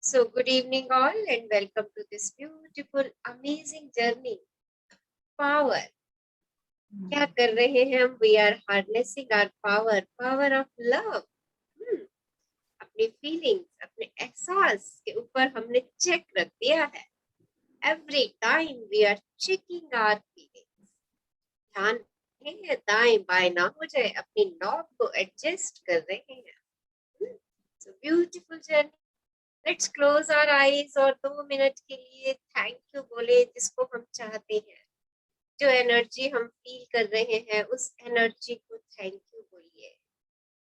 So, good evening, all, and welcome to this beautiful, amazing journey. Power. क्या कर रहे हैं हम? We are harnessing our power, power of love. अपनी feelings, अपने एहसास के ऊपर हमने चेक रख दिया है. Every time we are checking our feelings. ध्यान है दाएं बाएं ना हो जाए, अपनी नॉब को एडजस्ट कर रहे हैं. So beautiful journey. Let's close our eyes और 2 मिनट के लिए थैंक यू बोले जिसको हम चाहते हैं. जो एनर्जी हम फील कर रहे हैं उस एनर्जी को थैंक यू बोलिए.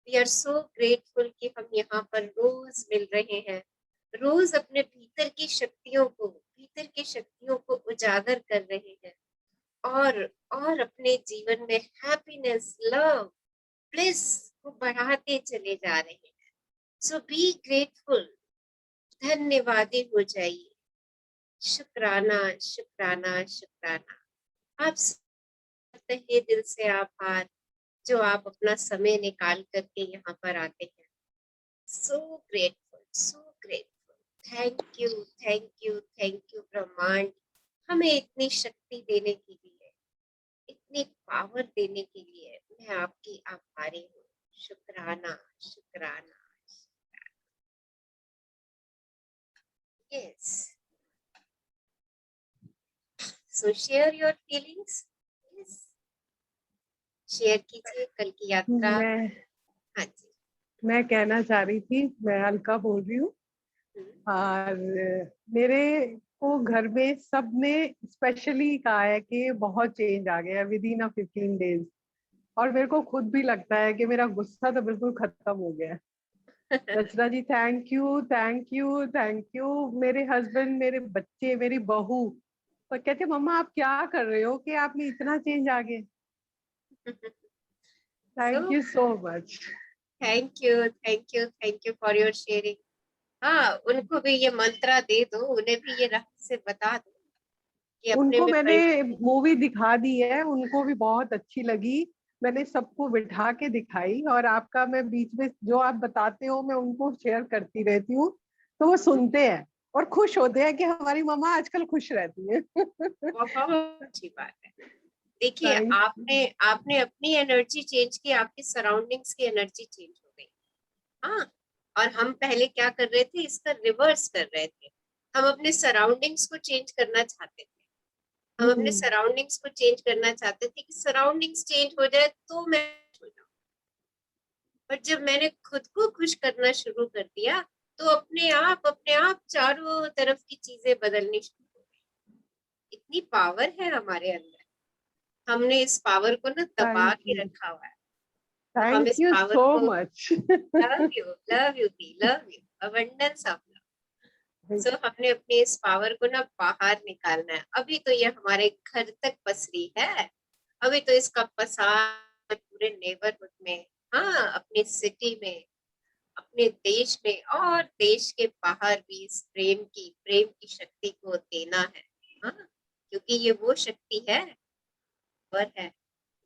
वी आर सो ग्रेटफुल कि हम यहाँ पर रोज मिल रहे हैं. रोज अपने भीतर की शक्तियों को उजागर कर रहे हैं और अपने जीवन में हैप्पीनेस, लव, ब्लिस को बढ़ाते चले जा रहे हैं. सो बी ग्रेटफुल. धन्यवादी हो जाइए. शुक्राना शुक्राना शुक्राना. आप तहे दिल से आभार जो आप अपना समय निकाल करके यहाँ पर आते हैं. So grateful, so grateful. Thank you, thank you, thank you ब्रह्मांड, हमें इतनी शक्ति देने के लिए, इतनी पावर देने के लिए. मैं आपकी आभारी हूँ. शुक्राना शुक्राना. Yes. So share your feelings. Yes. Share कीजिए कल की यात्रा. हाँ जी. मैं कहना चाह रही थी, मैं अलका बोल रही हूँ. और मेरे को घर में सबने स्पेशली कहा है कि बहुत चेंज आ गया विद इन 15 डेज. और मेरे को खुद भी लगता है कि मेरा गुस्सा तो बिल्कुल खत्म हो गया. Rachna ji, thank you, thank you, thank you. मेरे हस्बैंड, मेरे बच्चे, मेरी बहू तो कहते मम्मा आप क्या कर रहे हो कि आप में इतना चेंज आ गए. Thank you so much. Thank you, thank you, thank you for your sharing. हाँ, उनको भी ये मंत्रा दे दो, उन्हें भी ये रहस्य बता दो कि अपने उनको में मैंने मूवी दिखा दी है, उनको भी बहुत अच्छी लगी. मैंने सबको बिठा के दिखाई और आपका मैं बीच में जो आप बताते हो मैं उनको शेयर करती रहती हूँ, तो वो सुनते हैं और खुश होते हैं कि हमारी मम्मा आजकल खुश रहती है. बहुत अच्छी बात है. देखिए, आपने आपने अपनी एनर्जी चेंज की, आपकी सराउंडिंग्स की एनर्जी चेंज हो गई. हाँ, और हम पहले क्या कर रहे थे, इसका रिवर्स कर रहे थे. हम अपने सराउंडिंग्स को चेंज करना चाहते थे. हम अपने सराउंडिंग्स को चेंज करना चाहते थे कि सराउंडिंग्स चेंज हो जाए तो मैं खुश हो जाऊं. पर जब मैंने खुद को खुश करना शुरू कर दिया तो अपने आप चारों तरफ की चीजें बदलनी शुरू हो गई. इतनी पावर है हमारे अंदर. हमने इस पावर को ना दबा के रखा हुआ है. तो हम थैंक इस यू पावर सो को, मच. लव यू दी, love you, abundance of love. So हमने अपने इस पावर को ना बाहर निकालना है. अभी तो ये हमारे घर तक पसरी है. अभी तो इसका पसार पूरे नेबरहुड में, हाँ, अपनी सिटी में, अपने देश में और देश के बाहर भी इस प्रेम की शक्ति को देना है. हाँ, क्योंकि ये वो शक्ति है, पर है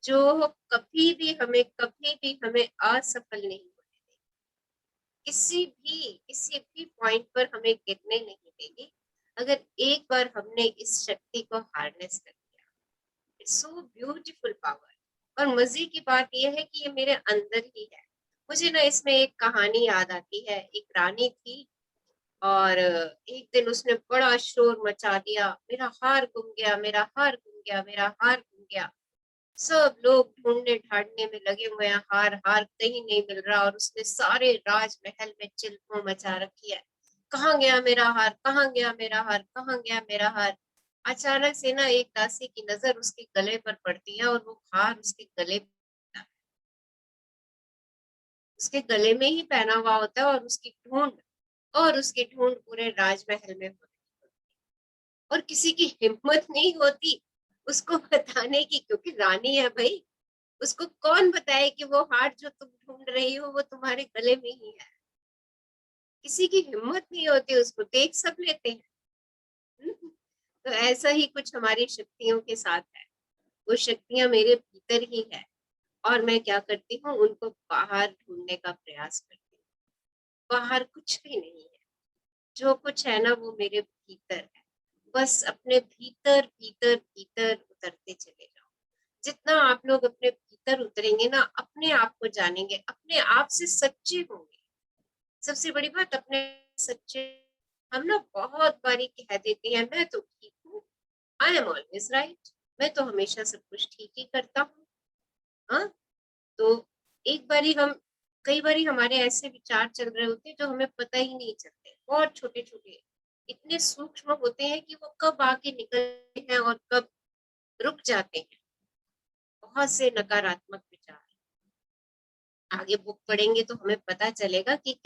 जो कभी भी हमें असफल नहीं होने देगी. किसी भी पॉइंट पर हमें गिरने नहीं देगी अगर एक बार हमने इस शक्ति को हार्नेस कर लिया. It's so beautiful power. और मजे की बात यह है कि ये मेरे अंदर ही है. मुझे ना इसमें एक कहानी याद आती है. एक रानी थी और एक दिन उसने बड़ा शोर मचा दिया, मेरा हार गुम गया, मेरा हार गुम गया, मेरा हार गुम गया. सब लोग ढूंढने ढांढने में लगे हुए हैं. हार हार कहीं नहीं मिल रहा और उसने सारे राजमहल में चिल्को मचा रखी है. कहाँ गया मेरा हार, कहाँ गया मेरा हार, कहाँ गया मेरा हार. अचानक से ना एक दासी की नजर उसके गले पर पड़ती है और वो हार उसके गले उसके गले में ही पहना हुआ होता है और उसकी ढूंढ पूरे राजमहल में होती है. और किसी की हिम्मत नहीं होती उसको बताने की, क्योंकि रानी है भाई. उसको कौन बताए कि वो हार जो तुम ढूंढ रही हो वो तुम्हारे गले में ही है. किसी की हिम्मत नहीं होती. उसको देख सब लेते हैं. तो ऐसा ही कुछ हमारी शक्तियों के साथ है. वो शक्तियां मेरे भीतर ही है और मैं क्या करती हूँ, उनको बाहर ढूंढने का प्रयास करती हूँ. बाहर कुछ भी नहीं है. जो कुछ है ना वो मेरे भीतर है, बस अपने भीतर भीतर भीतर उतरते चले जाओ। जितना आप लोग अपने भीतर उतरेंगे ना, अपने आप को जानेंगे, अपने आप से सच्चे होंगे। सबसे बड़ी बात, अपने सच्चे। हम ना बहुत बारी कह देते हैं मैं तो ठीक हूँ, आई एम ऑलवेज राइट, मैं तो हमेशा सब कुछ ठीक ही करता हूँ। हाँ, तो एक बारी हम कई बारी हमारे ऐसे विचार चल रहे होते हैं जो हमें पता ही नहीं चलते, बहुत छोटे छोटे, इतने सूक्ष्म होते हैं कि वो कब आके निकलते हैं और कब रुक जाते हैं। बहुत से नकारात्मक विचार, आगे बुक पढ़ेंगे तो हमें पता चलेगा कि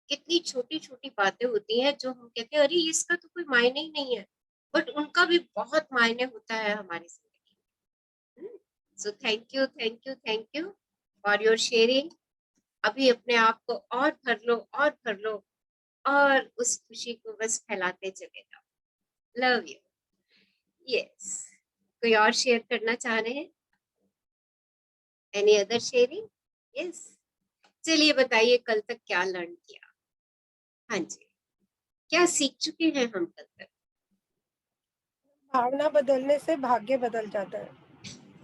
कितनी छोटी छोटी बातें होती हैं जो हम कहते हैं अरे इसका तो कोई मायने ही नहीं है, बट उनका भी बहुत मायने होता है हमारी जिंदगी में। So thank you for your sharing. अभी अपने आप को और भर लो और उस खुशी को बस फैलाते चले जाओ। Love you. यस, कोई और शेयर करना चाह रहे हैं? Any other sharing? यस, चलिए बताइए कल तक क्या लर्न किया। हाँ जी, क्या सीख चुके हैं हम कल तक? भावना बदलने से भाग्य बदल जाता है।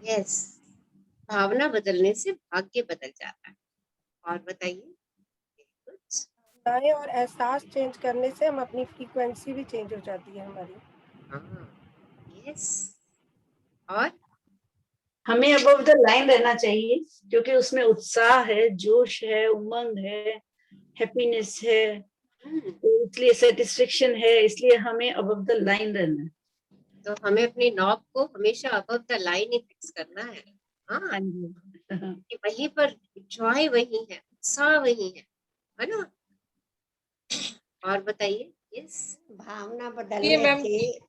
यस, भावना बदलने से भाग्य बदल जाता है। और बताइए कुछ। भावनाएं और एहसास चेंज करने से हम अपनी फ्रीक्वेंसी भी चेंज हो जाती है हमारी। हाँ, यस। और हमें अबव द लाइन रहना चाहिए, क्योंकि उसमें उत्साह है, जोश है, उमंग है, हैप्पीनेस है, तो इसलिए सेटिस्फेक्शन है, इसलिए हमें अबव द लाइन रहना है। तो हमें अपनी नॉब को हमेशा above the line he fix करना है। हाँ, हाँ जी। कि वहीं पर जॉय वही है, उत्साह वही है ना? और बताइए। यस, भावना ये बदलने मैम से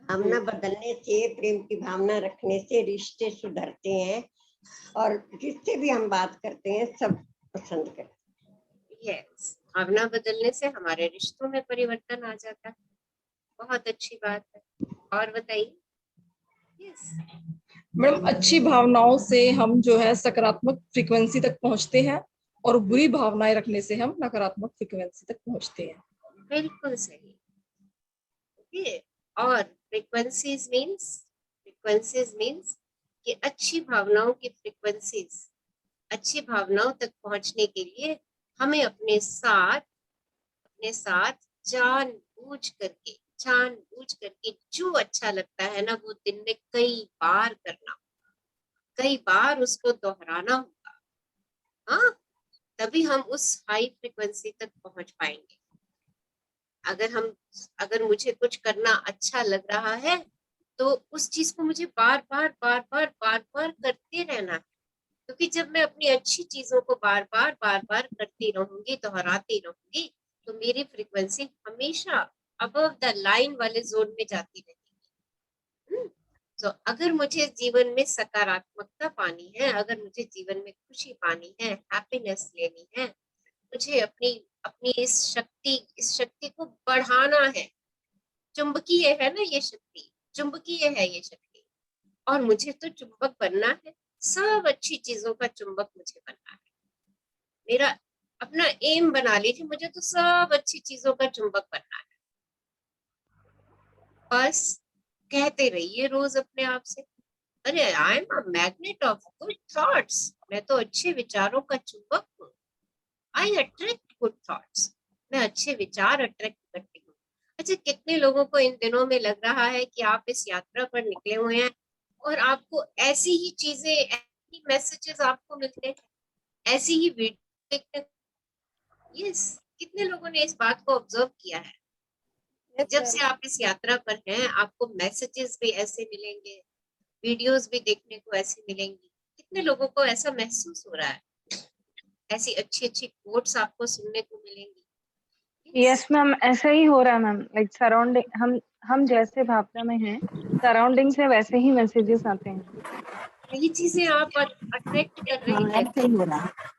भावना बदलने से, प्रेम की भावना रखने से रिश्ते सुधरते हैं और जिससे भी हम बात करते हैं सब पसंद करते हैं। यस, भावना बदलने से हमारे रिश्तों में परिवर्तन आ जाता है। बहुत अच्छी बात है। और बताइए। यस, मैडम अच्छी भावनाओं से हम जो है सकारात्मक फ्रीक्वेंसी तक पहुंचते हैं और बुरी भावनाएं रखने से हम नकारात्मक फ्रीक्वेंसी तक पहुंचते हैं। बिल्कुल सही। ओके, और फ्रीक्वेंसीज मीन्स कि अच्छी भावनाओं की फ्रीक्वेंसीज, अच्छी भावनाओं तक पहुंचने के लिए हमें अपने साथ जानबूझ करके जो अच्छा लगता है ना वो दिन में कई बार करना, कई बार उसको दोहराना होगा। हाँ, तभी हम उस हाई फ्रिक्वेंसी तक पहुंच पाएंगे। अगर मुझे कुछ करना अच्छा लग रहा है तो उस चीज को मुझे बार बार करते रहना है, क्योंकि जब मैं अपनी अच्छी चीजों को बार बार करती रहूंगी, दोहराती रहूंगी, तो मेरी फ्रिक्वेंसी हमेशा अबव द लाइन वाले जोन में जाती रहेगी। तो अगर मुझे जीवन में सकारात्मकता पानी है, अगर मुझे जीवन में खुशी पानी है, हैप्पीनेस लेनी है, मुझे अपनी अपनी इस शक्ति को बढ़ाना है। चुंबकीय है ना ये शक्ति, चुंबकीय है ये शक्ति, और मुझे तो चुंबक बनना है। सब अच्छी चीजों का चुंबक मुझे बनना है। मेरा अपना एम बना लीजिए, मुझे तो सब अच्छी चीजों का चुंबक बनना है। बस कहते रहिए रोज अपने आप से, अरे I am a magnet of good thoughts, मैं तो अच्छे विचारों का चुंबक हूँ। आई अट्रैक्ट गुड थॉट्स, मैं अच्छे विचार अट्रैक्ट करती हूँ। अच्छा, कितने लोगों को इन दिनों में लग रहा है कि आप इस यात्रा पर निकले हुए हैं और आपको ऐसी ही चीजें, ऐसी मैसेजेस आपको मिलते हैं, ऐसी ही वीडियो देखते हैं। यस, कितने लोगों ने इस बात को ऑब्जर्व किया है? जब से आप इस यात्रा पर हैं आपको मैसेजेस भी ऐसे मिलेंगे, वीडियोस भी देखने को ऐसे मिलेंगी। कितने लोगों को ऐसा महसूस हो रहा है? ऐसी अच्छी अच्छी कोट्स आपको सुनने को मिलेंगी। यस मैम, ऐसा ही हो रहा है मैम। लाइक सराउंडिंग, हम जैसे भावना में हैं, सराउंडिंग से वैसे ही मैसेजेस आते हैं। ये चीजें आप अट्रैक्ट कर रहे हाँ, हैं। ऐसे ही हो रहा है।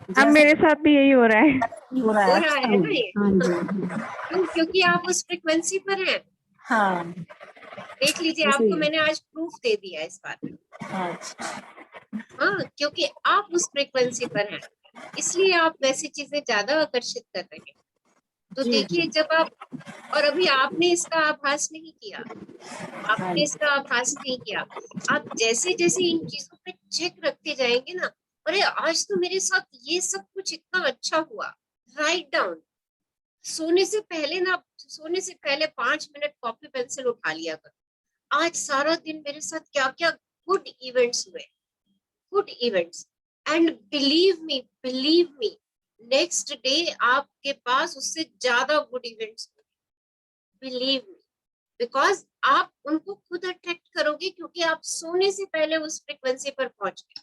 हाँ, मेरे साथ भी यही हो रहा है। हो रहा हो है, रहा अच्छा है हो ना ये? हाँ जी। क्योंकि आप उस फ्रिक्वेंसी पर हैं। हाँ, देख लीजिए, आपको मैंने आज प्रूफ दे दिया इस बात का। अच्छा। हाँ, क्योंकि आप उस फ्रिक्वेंसी पर हैं, इसलिए आप वैसी चीजें ज्यादा आकर्षित कर रहे हैं। तो जी। देखिए जब आप, और अभी आपने इसका आभास नहीं किया, हाँ आपने जी। इसका आभास नहीं किया, आप जैसे जैसे इन चीजों पे चेक रखते जाएंगे ना, अरे आज तो मेरे साथ ये सब कुछ इतना अच्छा हुआ, राइट डाउन। सोने से पहले ना, सोने से पहले 5 मिनट कॉपी पेंसिल उठा लिया करो, आज सारा दिन मेरे साथ क्या क्या गुड इवेंट्स हुए, good events, and believe me next day आपके पास उससे ज्यादा good events, believe me, because आप उनको खुद अट्रैक्ट करोगे, क्योंकि आप सोने से पहले उस फ्रिक्वेंसी पर पहुंच गए।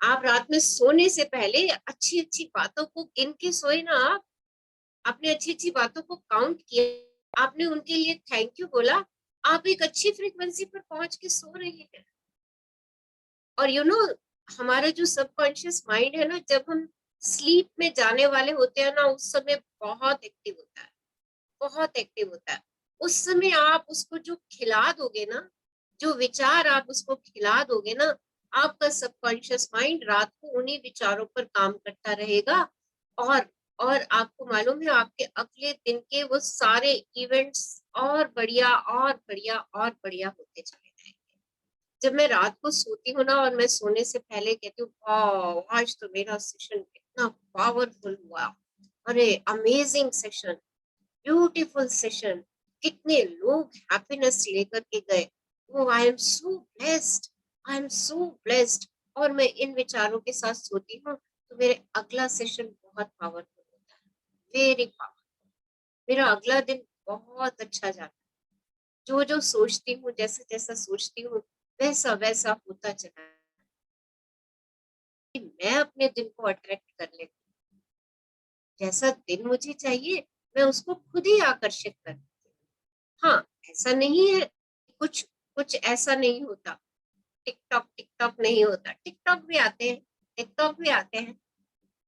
आप रात में सोने से पहले अच्छी अच्छी बातों को गिन के सोए ना, आपने अच्छी अच्छी बातों को काउंट किया, आपने उनके लिए थैंक यू बोला, आप एक अच्छी फ्रीक्वेंसी पर पहुंच के सो रहे हैं। और यू नो, हमारा जो सबकॉन्शियस माइंड है ना, जब हम स्लीप में जाने वाले होते हैं ना, उस समय बहुत एक्टिव होता है, बहुत एक्टिव होता है। उस समय आप उसको जो खिला दोगे ना, जो विचार आप उसको खिला दोगे ना, आपका सबकॉन्शियस माइंड रात को उन्हीं विचारों पर काम करता रहेगा। और आपको मालूम है, आपके अगले दिन के वो सारे इवेंट्स और बढ़िया और बढ़िया और बढ़िया होते चले जाएंगे। जब मैं रात को सोती हूँ ना, और मैं सोने से पहले कहती हूँ, वाह आज तो मेरा सेशन इतना पावरफुल हुआ, अरे अमेजिंग सेशन, ब्यूटीफुल सेशन, कितने लोग हैप्पीनेस लेकर के गए, वो I am so blessed, I am so blessed. और मैं इन विचारों के साथ सोती हूँ, तो मेरे अगला सेशन बहुत पावरफुल होता है, वेरी पावरफुल। मेरा अगला दिन बहुत अच्छा जाता है। जो जो सोचती हूँ, जैसा जैसा सोचती हूँ, वैसा वैसा होता चला है। मैं अपने दिन को अट्रैक्ट कर लेती हूँ, जैसा दिन मुझे चाहिए मैं उसको खुद ही आकर्षित करती हूँ। हाँ, ऐसा नहीं है, कुछ कुछ ऐसा नहीं होता, टिकटॉक टिकटॉक नहीं होता, टिकटॉक भी आते हैं, टिकटॉक भी आते हैं,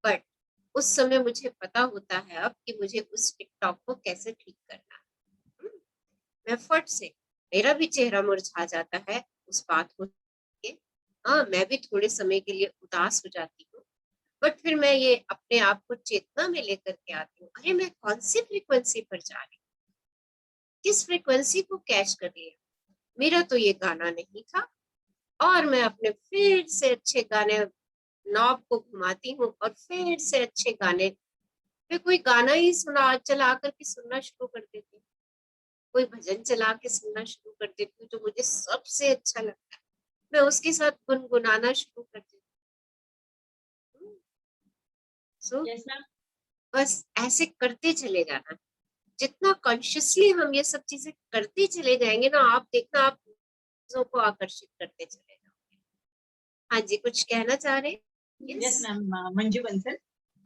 बट उस समय मुझे पता होता है अब कि मुझे उस टिकटॉक को कैसे ठीक करना है। मैं फट से, मेरा भी चेहरा मुरझा जाता है उस बात को के, हाँ मैं भी थोड़े समय के लिए उदास हो जाती हूँ, बट फिर मैं ये अपने आप को चेतना में लेकर के आती हूँ, अरे मैं कौन सी फ्रीक्वेंसी पर जा रही हूँ, किस फ्रीक्वेंसी को कैच कर लिया, मेरा तो ये गाना नहीं था। और मैं अपने फिर से अच्छे गाने नॉब को घुमाती हूँ, और फिर से अच्छे गाने, मैं कोई गाना ही चला करके सुनना शुरू कर देती हूँ, कोई भजन चला के सुनना शुरू कर देती हूँ जो मुझे सबसे अच्छा लगता है, मैं उसके साथ गुनगुनाना शुरू कर देती हूँ। सो बस ऐसे करते चले जाना, जितना कॉन्शियसली हम ये सब चीजें करते चले जाएंगे ना, आप देखना आप चीजों को आकर्षित करते चले जाओगे। हाँ जी, कुछ कहना चाह रहे? Yes ma'am, Manju Bansal.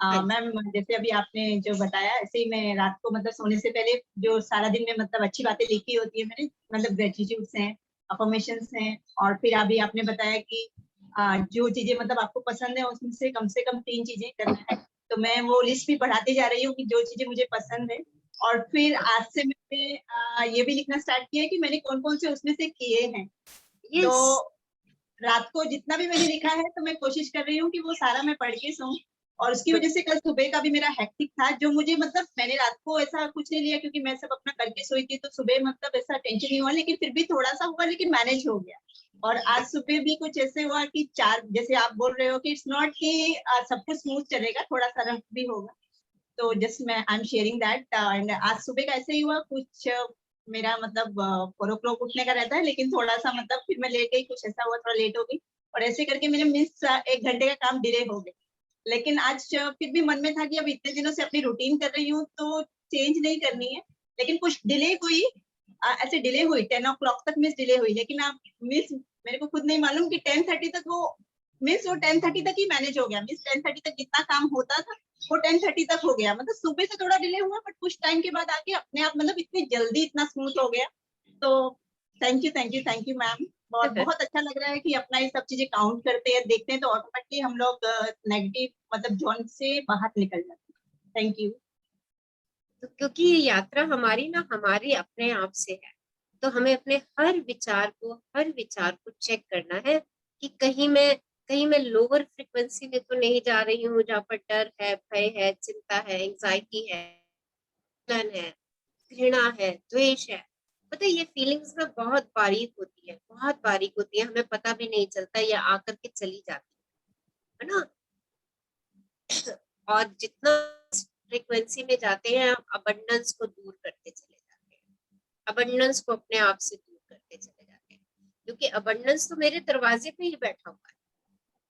हाँ जी। मैम जैसे अभी आपने जो बताया, ऐसे ही मैं रात को मतलब सोने से पहले जो सारा दिन में मतलब अच्छी बातें लिखी होती है मैंने, मतलब ग्रेटिट्यूड्स हैं, अफर्मेशंस हैं, और फिर अभी आपने बताया कि जो चीजें मतलब आपको पसंद है उसमें से कम 3 चीजें करना है, तो मैं वो लिस्ट भी बढ़ाती जा रही हूँ कि जो चीजें मुझे पसंद है। और फिर आज से मैंने ये भी लिखना स्टार्ट किया है कि मैंने कौन कौन से उसमें से किए हैं। Yes. तो रात को जितना भी मैंने लिखा है तो मैं कोशिश कर रही हूँ कि वो सारा मैं पढ़ के सोऊं, और उसकी वजह से कल सुबह का भी मेरा हेक्टिक था, जो मुझे मतलब मैंने रात को ऐसा कुछ नहीं लिया क्योंकि मैं सब अपना करके सोई थी, तो सुबह मतलब ऐसा टेंशन नहीं हुआ, लेकिन फिर भी थोड़ा सा हुआ, लेकिन मैनेज हो गया। और आज सुबह भी कुछ ऐसे हुआ कि 4, जैसे आप बोल रहे हो कि इट्स नॉट कि सब कुछ स्मूथ चलेगा, थोड़ा सा रफ भी होगा, तो जस्ट मैं I am sharing that. And आज सुबह का ऐसे ही हुआ, कुछ मेरा मतलब 4 o'clock उठने का रहता है, लेकिन थोड़ा सा मतलब फिर मैं लेट गई, कुछ ऐसा हुआ, थोड़ा लेट हो गई, और ऐसे करके मेरे मिस 1 घंटे का काम डिले हो गए। लेकिन आज फिर भी मन में था कि अब इतने दिनों से अपनी रूटीन कर रही हूँ तो चेंज नहीं करनी है, लेकिन कुछ डिले हुई, ऐसे डिले हुई 10 o'clock तक मिस डिले हुई, लेकिन आप मिस मेरे को खुद नहीं मालूम कि 10:30 तक वो मिस, वो 10:30 तक ही मैनेज हो गया। मिस 10:30 तक जितना काम होता था वो 10:30 तक हो गया, मतलब सुबह से थोड़ा डिले हुआ, बट कुछ टाइम के बाद आके अपने आप मतलब इतनी जल्दी इतना स्मूथ हो गया। तो थैंक यू मैम, बहुत अच्छा लग रहा है कि अपना ये सब चीजें काउंट करते हैं, देखते हैं, तो ऑटोमेटिकली हम लोग नेगेटिव मतलब जोन से बाहर निकल जाते हैं। Thank you. तो क्योंकि ये यात्रा हमारी ना, हमारी अपने आप से है, तो हमें अपने हर विचार को चेक करना है कि कहीं मैं कहीं मैं लोअर फ्रिक्वेंसी में तो नहीं जा रही हूँ जहाँ पर डर है, भय है, चिंता है, एंजाइटी है, जलन है, घृणा है, द्वेष है। पता है ये फीलिंग्स ना बहुत बारीक होती है, बहुत बारीक होती है, हमें पता भी नहीं चलता, ये आकर के चली जाती है ना। और जितना फ्रीक्वेंसी में जाते हैं हम अबंडेंस को दूर करते चले जाते हैं, अबंडेंस को अपने आप से दूर करते चले जाते हैं, क्योंकि अबंडेंस तो मेरे दरवाजे पे ही बैठा हुआ है।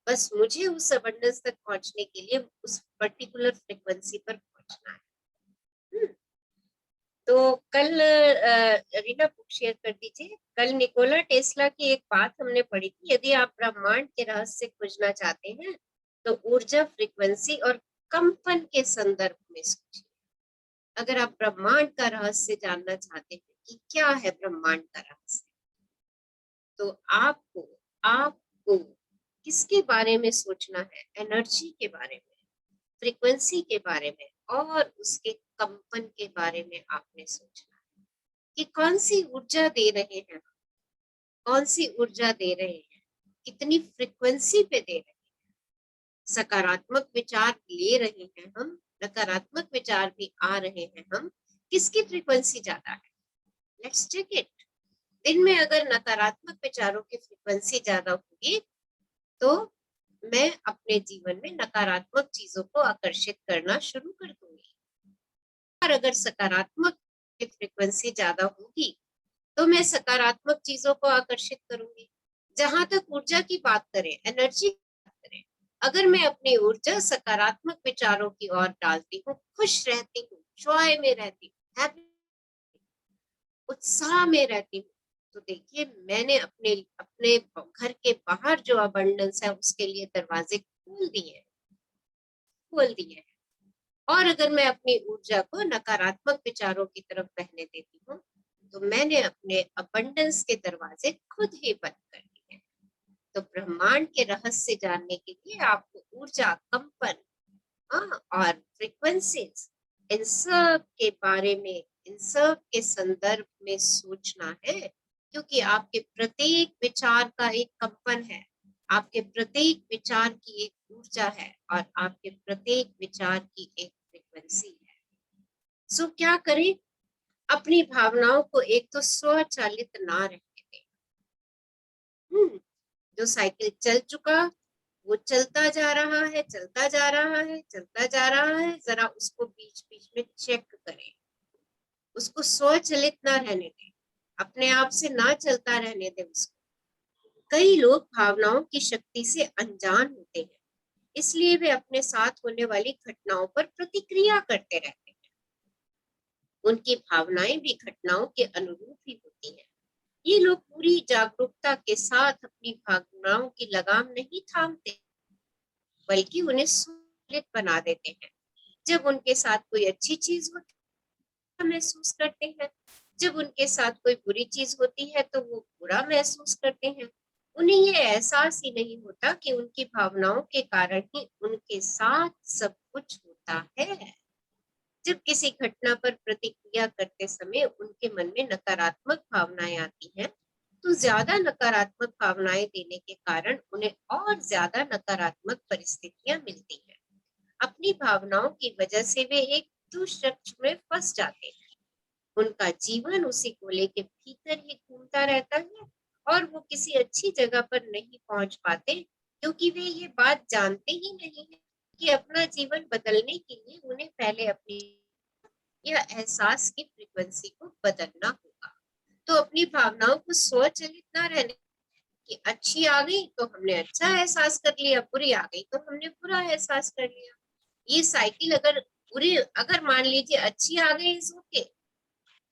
बस मुझे उस अबंडेंस तक पहुंचने के लिए उस पर्टिकुलर फ्रीक्वेंसी पर पहुंचना है। तो कल रीना बुक शेयर कर दीजिए। कल निकोला टेस्ला की एक बात हमने पढ़ी थी, यदि आप ब्रह्मांड के रहस्य खोजना चाहते हैं तो ऊर्जा, फ्रीक्वेंसी और कंपन के संदर्भ में सोचिए। अगर आप ब्रह्मांड का रहस्य जानना चाहते हैं कि क्या है ब्रह्मांड का रहस्य, तो आपको आपको किसके बारे में सोचना है? एनर्जी के बारे में, फ्रीक्वेंसी के बारे में और उसके कंपन के बारे में आपने सोचना है कि कौन सी ऊर्जा दे रहे हैं, कौन सी ऊर्जा दे रहे हैं, कितनी फ्रीक्वेंसी पे दे रहे हैं। सकारात्मक विचार ले रहे हैं हम, नकारात्मक विचार भी आ रहे हैं हम, किसकी फ्रीक्वेंसी ज्यादा है? Let's check it. दिन में अगर नकारात्मक विचारों की फ्रीक्वेंसी ज्यादा होगी तो मैं अपने जीवन में नकारात्मक चीजों को आकर्षित करना शुरू कर दूंगी, और अगर सकारात्मक फ्रीक्वेंसी ज्यादा होगी तो मैं सकारात्मक चीजों को आकर्षित करूंगी। जहां तक ऊर्जा की बात करें, एनर्जी की बात करें, अगर मैं अपनी ऊर्जा सकारात्मक विचारों की ओर डालती हूँ, खुश रहती हूँ, जॉय में रहती हूँ, हैप्पी, उत्साह में रहती हूँ, तो देखिए मैंने अपने अपने घर के बाहर जो अबंडेंस है उसके लिए दरवाजे खोल दिए हैं। और अगर मैं अपनी ऊर्जा को नकारात्मक विचारों की तरफ बहने देती हूँ तो मैंने अपने अबंडेंस के दरवाजे खुद ही बंद कर दिए हैं। तो ब्रह्मांड के रहस्य जानने के लिए आपको ऊर्जा, कंपन और फ्रीक्वेंसीज, इन सब के बारे में, इन सब के संदर्भ में सोचना है, क्योंकि आपके प्रत्येक विचार का एक कंपन है, आपके प्रत्येक विचार की एक ऊर्जा है और आपके प्रत्येक विचार की एक फ्रीक्वेंसी है। सो क्या करें? अपनी भावनाओं को एक तो स्वचालित ना रहने दें। जो साइकिल चल चुका वो चलता जा रहा है, चलता जा रहा है, चलता जा रहा है, जरा उसको बीच बीच में चेक करें, उसको स्वचालित ना रहने दें, अपने आप से ना चलता रहने दें उसको। कई लोग भावनाओं की शक्ति से अनजान होते हैं, इसलिए वे अपने साथ होने वाली घटनाओं पर प्रतिक्रिया करते रहते हैं। उनकी भावनाएं भी घटनाओं के अनुरूप ही होती हैं। ये लोग पूरी जागरूकता के साथ अपनी भावनाओं की लगाम नहीं थामते, बल्कि उन्हें संतुलित बना देते हैं। जब उनके साथ कोई अच्छी चीज होती है महसूस करते हैं, जब उनके साथ कोई बुरी चीज होती है तो वो बुरा महसूस करते हैं। उन्हें ये एहसास ही नहीं होता कि उनकी भावनाओं के कारण ही उनके साथ सब कुछ होता है। जब किसी घटना पर प्रतिक्रिया करते समय उनके मन में नकारात्मक भावनाएं आती हैं, तो ज्यादा नकारात्मक भावनाएं देने के कारण उन्हें और ज्यादा नकारात्मक परिस्थितियां मिलती हैं। अपनी भावनाओं की वजह से वे एक दुष्चक्र में फंस जाते हैं। उनका जीवन उसी गोले के भीतर ही घूमता रहता है और वो किसी अच्छी जगह पर नहीं पहुंच पाते, क्योंकि वे ये बात जानते ही नहीं है कि अपना जीवन बदलने के लिए उन्हें पहले अपनी यह एहसास की फ्रीक्वेंसी को बदलना होगा। तो अपनी भावनाओं को स्वचालित ना रहने कि अच्छी आ गई तो हमने अच्छा एहसास कर लिया, बुरी आ गई तो हमने बुरा एहसास कर लिया। ये साइकिल अगर मान लीजिए अच्छी आ गई इज ओके,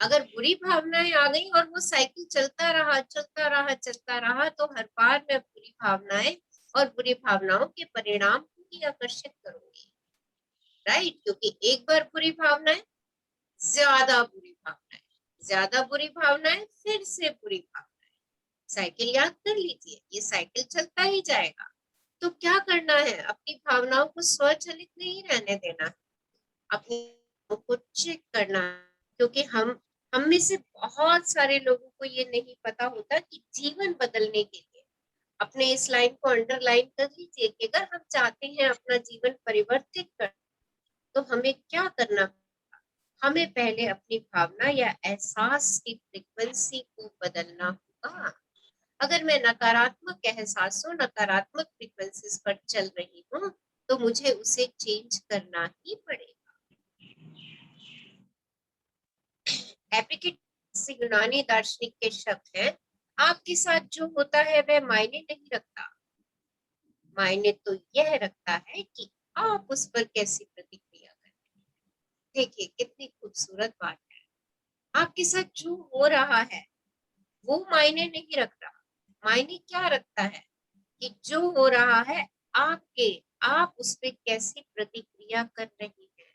अगर बुरी भावनाएं आ गई और वो साइकिल चलता रहा तो हर बार मैं बुरी भावनाएं और बुरी भावनाओं के परिणाम को ही आकर्षित करूंगी, राइट? क्योंकि एक बार बुरी भावनाएं, ज्यादा बुरी भावनाएं, फिर से बुरी भावनाएं, साइकिल याद कर लीजिए, ये साइकिल चलता ही जाएगा। तो क्या करना है? अपनी भावनाओं को स्वचालित नहीं रहने देना है, अपनी भावनाओं को चेक करना है, क्योंकि हम में से बहुत सारे लोगों को ये नहीं पता होता कि जीवन बदलने के लिए अपने इस लाइन को अंडरलाइन कर लीजिए कि अगर हम चाहते हैं अपना जीवन परिवर्तित कर, तो हमें क्या करना, हमें पहले अपनी भावना या एहसास की फ्रीक्वेंसी को बदलना होगा। अगर मैं नकारात्मक एहसासों, नकारात्मक फ्रीक्वेंसीज पर चल रही हूँ, तो मुझे उसे चेंज करना ही पड़ेगा। एपिक्टेटस यूनानी दार्शनिक के शब्द हैं, आपके साथ जो होता है वह मायने नहीं रखता, मायने तो यह रखता है कि आप उस पर कैसी प्रतिक्रिया करें। देखिए कितनी खूबसूरत बात है। आपके साथ जो हो रहा है वो मायने नहीं रख रहा, मायने क्या रखता है कि जो हो रहा है आप उस पर कैसी प्रतिक्रिया कर रही है।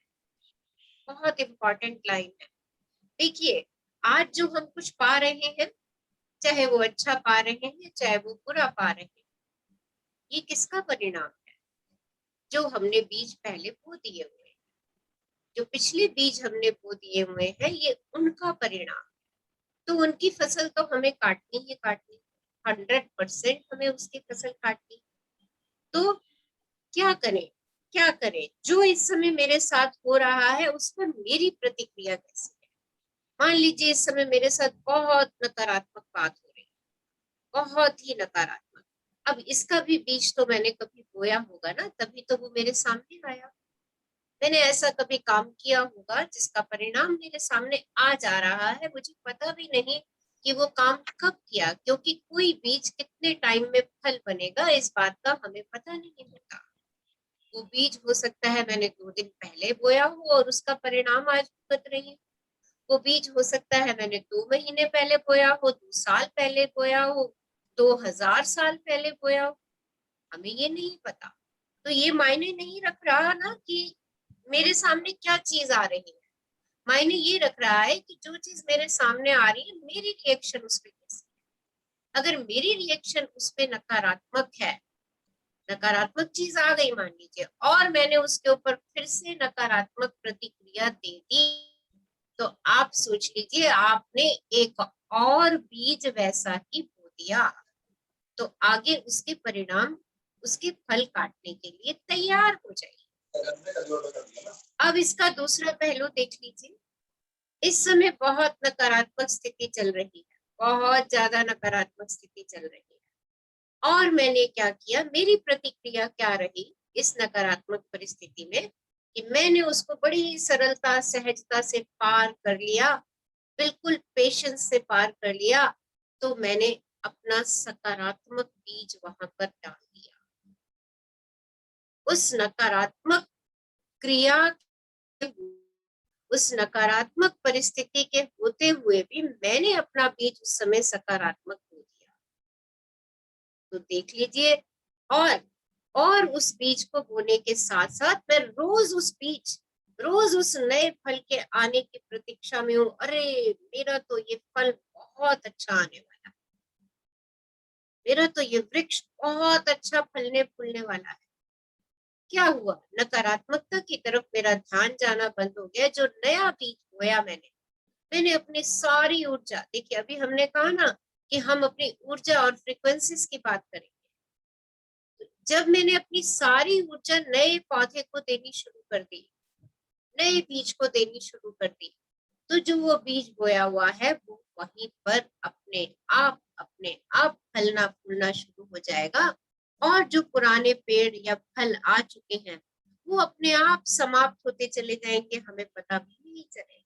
बहुत इंपॉर्टेंट लाइन है। देखिए आज जो हम कुछ पा रहे हैं, चाहे वो अच्छा पा रहे हैं चाहे वो बुरा पा रहे हैं, ये किसका परिणाम है? जो हमने बीज पहले बो दिए हुए हैं, जो पिछले बीज हमने बो दिए हुए हैं, ये उनका परिणाम। तो उनकी फसल तो हमें काटनी ही काटनी, 100% हमें उसकी फसल काटनी। तो क्या करें, क्या करें? जो इस समय मेरे साथ हो रहा है उस पर मेरी प्रतिक्रिया कैसी है? मान लीजिए इस समय मेरे साथ बहुत नकारात्मक बात हो रही है, बहुत ही नकारात्मक। अब इसका भी बीज तो मैंने कभी बोया होगा ना, तभी तो वो मेरे सामने आया। मैंने ऐसा कभी काम किया होगा जिसका परिणाम मेरे सामने आ जा रहा है, मुझे पता भी नहीं कि वो काम कब किया, क्योंकि कोई बीज कितने टाइम में फल बनेगा इस बात का हमें पता नहीं होता। वो बीज हो सकता है मैंने 2 दिन पहले बोया हो और उसका परिणाम आज भुगत रही हूँ। वो बीज हो सकता है मैंने 2 महीने पहले बोया हो, 2 साल पहले बोया हो, 2000 साल पहले बोया हो, हमें ये नहीं पता। तो ये मायने नहीं रख रहा ना कि मेरे सामने क्या चीज आ रही है, मायने ये रख रहा है कि जो चीज मेरे सामने आ रही है मेरी रिएक्शन उस पर कैसी है। अगर मेरी रिएक्शन उस पर नकारात्मक है, नकारात्मक चीज आ गई मान लीजिए, और मैंने उसके ऊपर फिर से नकारात्मक प्रतिक्रिया दे दी, तो आप सोच लीजिए आपने एक और बीज वैसा ही बो दिया। तो आगे उसके परिणाम, उसके फल काटने के लिए तैयार हो जाइए। अब इसका दूसरा पहलू देख लीजिए। इस समय बहुत नकारात्मक स्थिति चल रही है, बहुत ज्यादा नकारात्मक स्थिति चल रही है, और मैंने क्या किया, मेरी प्रतिक्रिया क्या रही इस नकारात्मक परिस्थिति में, कि मैंने उसको बड़ी सरलता सहजता से पार कर लिया, बिल्कुल पेशेंस से पार कर लिया। तो मैंने अपना सकारात्मक बीज वहां पर डाल दिया। उस नकारात्मक क्रिया, उस नकारात्मक परिस्थिति के होते हुए भी मैंने अपना बीज उस समय सकारात्मक बो दिया। तो देख लीजिए, और उस बीज को बोने के साथ साथ मैं रोज उस नए फल के आने की प्रतीक्षा में हूँ। अरे मेरा तो ये फल बहुत अच्छा आने वाला है, मेरा तो ये वृक्ष बहुत अच्छा फलने फूलने वाला है। क्या हुआ, नकारात्मकता की तरफ मेरा ध्यान जाना बंद हो गया। जो नया बीज बोया मैंने अपनी सारी ऊर्जा, देखिए अभी हमने कहा ना कि हम अपनी ऊर्जा और फ्रीक्वेंसीज की बात करेंगे। तो जब मैंने अपनी सारी ऊर्जा नए पौधे को देनी शुरू कर दी, नए बीज को देनी शुरू कर दी, तो जो वो बीज बोया हुआ है वो वहीं पर अपने आप फलना फूलना शुरू हो जाएगा, और जो पुराने पेड़ या फल आ चुके हैं वो अपने आप समाप्त होते चले जाएंगे, हमें पता भी नहीं चलेगा।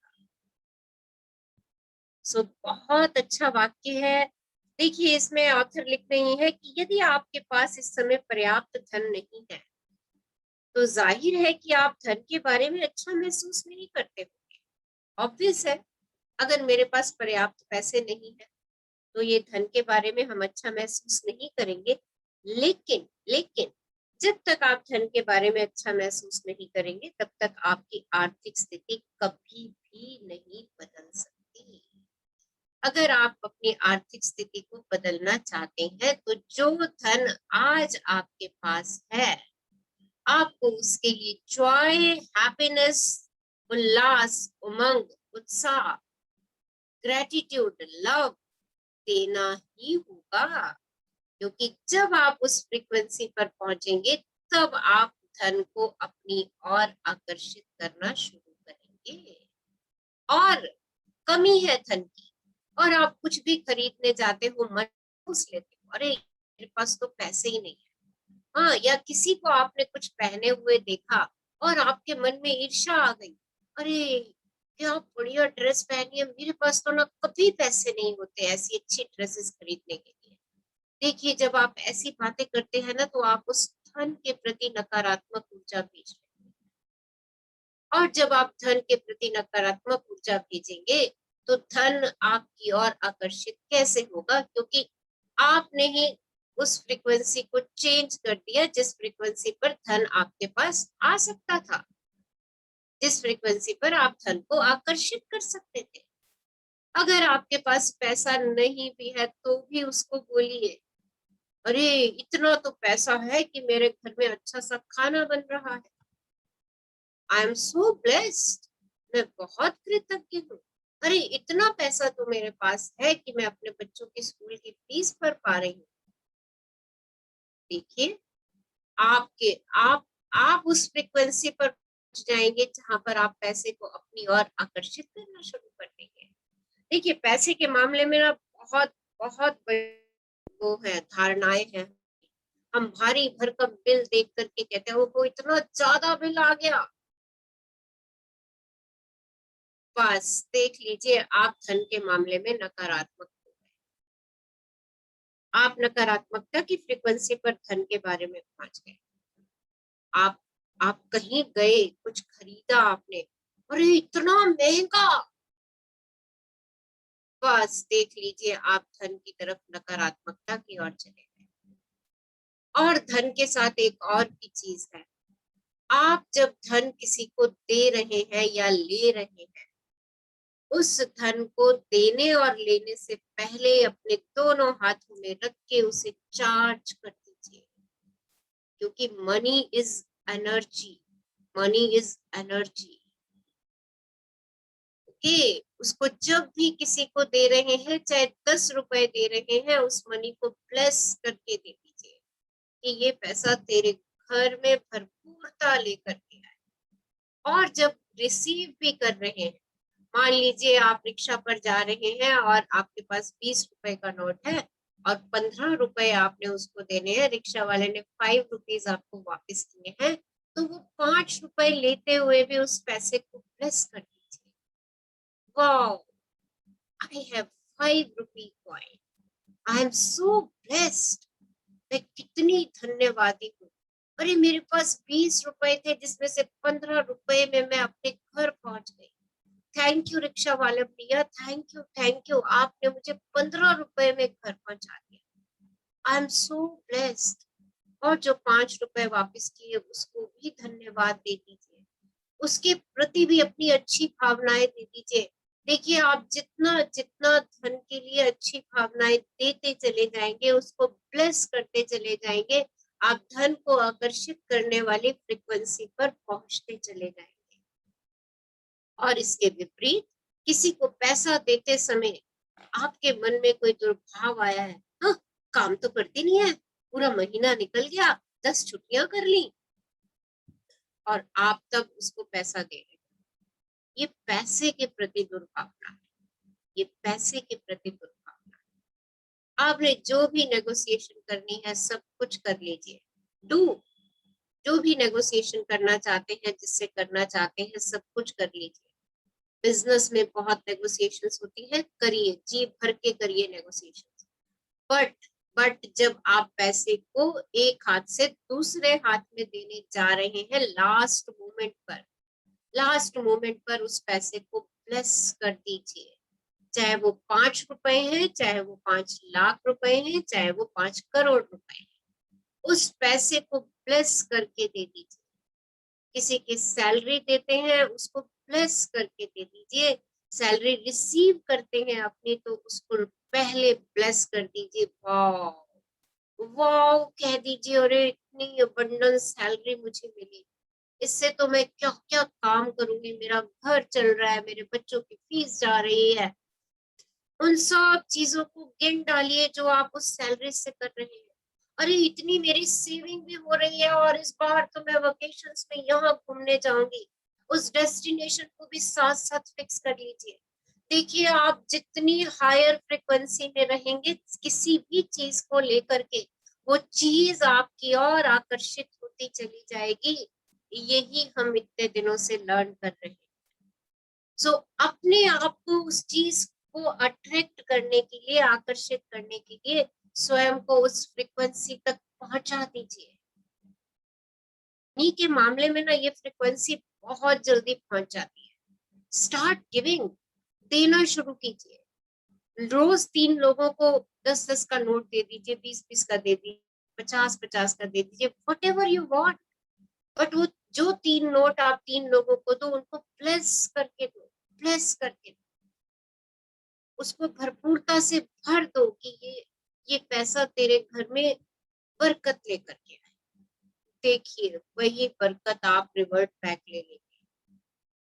सो बहुत अच्छा वाक्य है। देखिए इसमें ऑथर लिख रही है कि यदि आपके पास इस समय पर्याप्त धन नहीं है, तो जाहिर है कि आप धन के बारे में अच्छा महसूस नहीं करते होंगे। ऑब्वियस है, अगर मेरे पास पर्याप्त पैसे नहीं है तो ये धन के बारे में हम अच्छा महसूस नहीं करेंगे। लेकिन जब तक आप धन के बारे में अच्छा महसूस नहीं करेंगे, तब तक आपकी आर्थिक स्थिति कभी भी नहीं बदल सकती। अगर आप अपनी आर्थिक स्थिति को बदलना चाहते हैं, तो जो धन आज आपके पास है, आपको उसके लिए जॉय, हैप्पीनेस, उल्लास, उमंग, उत्साह, ग्रेटिट्यूड, लव देना ही होगा। क्योंकि जब आप उस फ्रीक्वेंसी पर पहुंचेंगे तब आप धन को अपनी ओर आकर्षित करना शुरू करेंगे। और कमी है धन की और आप कुछ भी खरीदने जाते हो, मन सोच लेते हो अरे मेरे पास तो पैसे ही नहीं है। हाँ, या किसी को आपने कुछ पहने हुए देखा और आपके मन में ईर्ष्या आ गई, अरे क्या बढ़िया ड्रेस पहनी है, मेरे पास तो ना कभी पैसे नहीं होते ऐसी अच्छी ड्रेसेस खरीदने के लिए। देखिए, जब आप ऐसी बातें करते हैं ना तो आप उस धन के प्रति नकारात्मक ऊर्जा भेज रहे हैं। और जब आप धन के प्रति नकारात्मक ऊर्जा भेजेंगे तो धन आपकी ओर आकर्षित कैसे होगा, क्योंकि आपने ही उस फ्रीक्वेंसी को चेंज कर दिया जिस फ्रीक्वेंसी पर धन आपके पास आ सकता था, जिस फ्रीक्वेंसी पर आप धन को आकर्षित कर सकते थे। अगर आपके पास पैसा नहीं भी है तो भी उसको बोलिए, अरे इतना तो पैसा है कि मेरे घर में अच्छा सा खाना बन रहा है, आई एम सो ब्लेस्ड, मैं बहुत कृतज्ञ हूँ। अरे इतना पैसा तो मेरे पास है कि मैं अपने बच्चों की स्कूल की फीस भर पा रही हूँ। देखिए, आपके आप उस फ्रीक्वेंसी पर पहुंच जाएंगे जहां पर आप पैसे को अपनी ओर आकर्षित करना शुरू कर देंगे। देखिए, पैसे के मामले में ना बहुत बहुत वो है, धारणाएं हैं। हम भारी भरकम बिल देख करके कहते हैं वो इतना ज्यादा बिल आ गया, बस देख लीजिए आप धन के मामले में नकारात्मक हो गए। आप नकारात्मकता की फ्रीक्वेंसी पर धन के बारे में पहुंच गए। आप कहीं गए, कुछ खरीदा आपने, अरे इतना महंगा, बस देख लीजिए आप धन की तरफ नकारात्मकता की ओर चले गए। और धन के साथ एक और भी चीज है, आप जब धन किसी को दे रहे हैं या ले रहे हैं, उस धन को देने और लेने से पहले अपने दोनों हाथों में रख के उसे चार्ज कर दीजिए, क्योंकि money is energy, money is energy. Okay, उसको जब भी किसी को दे रहे हैं, चाहे 10 रुपए दे रहे हैं, उस मनी को ब्लेस करके दे दीजिए कि ये पैसा तेरे घर में भरपूरता लेकर के आए। और जब रिसीव भी कर रहे हैं, मान लीजिए आप रिक्शा पर जा रहे हैं और आपके पास 20 रुपए का नोट है और 15 रुपए आपने उसको देने हैं, रिक्शा वाले ने 5 रुपीज आपको वापस दिए हैं, तो वो 5 रुपए लेते हुए भी उस पैसे को ब्लेस कर दीजिए। Wow, I have 5 rupee coin, I am so blessed, मैं कितनी धन्यवादी हूँ। अरे मेरे पास 20 रुपए थे जिसमें से 15 रुपए में मैं अपने घर पहुंच गई। थैंक यू रिक्शा वाले भैया, थैंक यू, आपने मुझे 15 रुपए में घर पहुंचा दिया। I am so blessed. और जो 5 रुपए वापस किए उसको भी धन्यवाद दे दीजिए, उसके प्रति भी अपनी अच्छी भावनाएं दे दीजिए। देखिए, आप जितना जितना धन के लिए अच्छी भावनाएं देते चले जाएंगे, उसको ब्लेस करते चले जाएंगे, आप धन को आकर्षित करने वाली फ्रीक्वेंसी पर पहुंचते चले जाएंगे। और इसके विपरीत, किसी को पैसा देते समय आपके मन में कोई दुर्भाव आया है, हाँ, काम तो करती नहीं है, पूरा महीना निकल गया, 10 छुट्टियां कर ली, और आप तब उसको पैसा दे रहे हैं, ये पैसे के प्रति दुर्भावना है, ये पैसे के प्रति दुर्भावना है। आपने जो भी नेगोशिएशन करनी है सब कुछ कर लीजिए, जो भी नेगोशिएशन करना चाहते हैं, जिससे करना चाहते हैं, सब कुछ कर लीजिए। बिजनेस में बहुत नेगोशिएशंस होती है, करिए, जी भर के करिए नेगोशिएशंस, बट जब आप पैसे को एक हाथ से दूसरे हाथ में देने जा रहे हैं, लास्ट मोमेंट पर उस पैसे को ब्लेस कर दीजिए, चाहे वो 5 रुपए हैं, चाहे वो 5 लाख रुपए हैं, चाहे वो 5 करोड़ रुपए हैं, उस पैसे को ब्लेस करके दे दीजिए। किसी की सैलरी देते हैं, उसको ब्लेस करके दे दीजिए। सैलरी रिसीव करते हैं अपनी, तो उसको पहले ब्लेस कर दीजिए। वाओ वाओ कह दीजिए, अरे इतनी अबंडेंस सैलरी मुझे मिली, इससे तो मैं क्या क्या काम करूंगी, मेरा घर चल रहा है, मेरे बच्चों की फीस जा रही है। उन सब चीजों को गिन डालिए जो आप उस सैलरी से कर रहे हैं। अरे इतनी मेरी सेविंग भी हो रही है और इस बार तो मैं वेकेशंस में यहाँ घूमने जाऊंगी, उस डेस्टिनेशन को भी साथ साथ फिक्स कर लीजिए। देखिए आप जितनी हायर फ्रिक्वेंसी में रहेंगे किसी भी चीज को लेकर के, वो चीज आपकी ओर आकर्षित होती चली जाएगी। यही हम इतने दिनों से लर्न कर रहे हैं। सो अपने आप को उस चीज को अट्रैक्ट करने के लिए, आकर्षित करने के लिए स्वयं को उस फ्रिक्वेंसी तक पहुंचा दीजिए। मनी के मामले में ना ये फ्रिक्वेंसी बहुत जल्दी पहुंच जाती है। स्टार्ट गिविंग, देना शुरू कीजिए। रोज 3 लोगों को 10-10 का नोट दे दीजिए, 20-20 का दे दीजिए, 50-50 का दे दीजिए, what ever you want. But वो जो 3 नोट आप 3 लोगों को दो, उनको ब्लेस करके दो, ब्लेस करके दो, उसको भरपूरता से भर दो कि ये पैसा तेरे घर में बरकत लेकर के आए। देखिए वही बरकत आप रिवर्ट बैक ले लेंगे,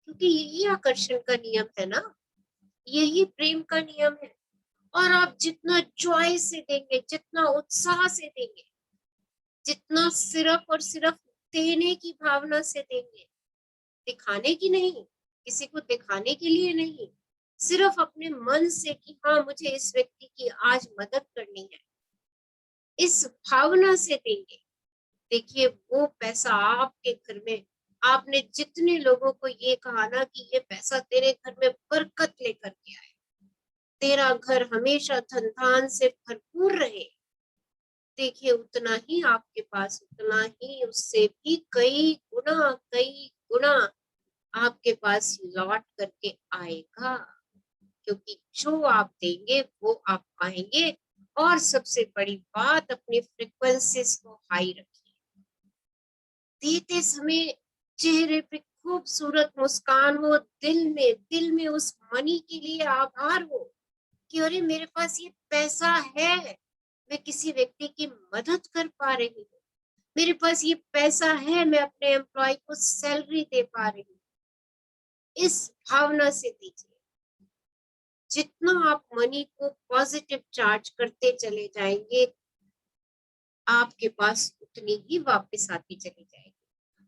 क्योंकि यही आकर्षण का नियम है ना, यही प्रेम का नियम है। और आप जितना जॉय से देंगे, जितना उत्साह से देंगे, जितना सिर्फ और सिर्फ देने की भावना से देंगे, दिखाने की नहीं, किसी को दिखाने के लिए नहीं, सिर्फ अपने मन से कि हाँ मुझे इस व्यक्ति की आज मदद करनी है, इस भावना से देंगे। देखिए वो पैसा आपके घर में, आपने जितने लोगों को ये कहा ना कि ये पैसा तेरे घर में बरकत लेकर के आए, तेरा घर हमेशा धन धान से भरपूर रहे, देखिए उतना ही आपके पास, उतना ही उससे भी कई गुना आपके पास लौट करके आएगा। क्योंकि जो आप देंगे वो आप पाएंगे। और सबसे बड़ी बात, अपनी फ्रिक्वेंसीज को हाई रखिए। देते समय चेहरे पे खूबसूरत मुस्कान हो, दिल में उस मनी के लिए आभार हो कि अरे मेरे पास ये पैसा है, मैं किसी व्यक्ति की मदद कर पा रही हूँ, मेरे पास ये पैसा है, मैं अपने एम्प्लॉय को सैलरी दे पा रही हूँ। इस भावना से दीजिए। जितना आप मनी को पॉजिटिव चार्ज करते चले जाएंगे, आपके पास उतनी ही वापस आती चली जाएगी।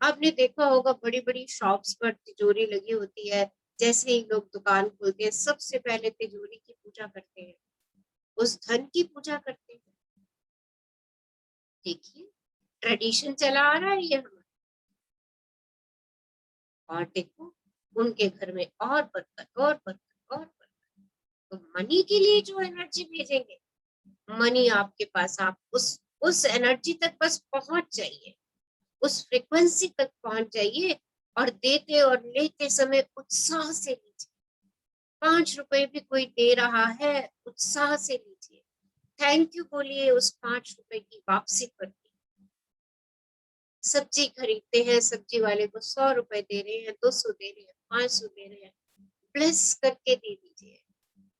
आपने देखा होगा बड़ी बड़ी शॉप्स पर तिजोरी लगी होती है, जैसे ही लोग दुकान खोलते हैं सबसे पहले तिजोरी की पूजा करते हैं, उस धन की पूजा करते हैं। देखिए ट्रेडिशन चला आ रहा है ये हमारा। और देखो उनके घर में और बरकत और बरकत और बरकत। तो मनी के लिए जो एनर्जी भेजेंगे, मनी आपके पास, आप उस एनर्जी तक बस पहुंच जाइए, उस फ्रिक्वेंसी तक पहुंच जाइए और देते और लेते समय उत्साह से लीजिए। 5 रुपए भी कोई दे रहा है, उत्साह से लीजिए, थैंक यू बोलिए उस 5 रुपए की वापसी पर। सब्जी खरीदते हैं, सब्जी वाले को 100 रुपए दे रहे हैं, 200 दे रहे हैं, 500 दे रहे हैं, प्लस करके दे दीजिए।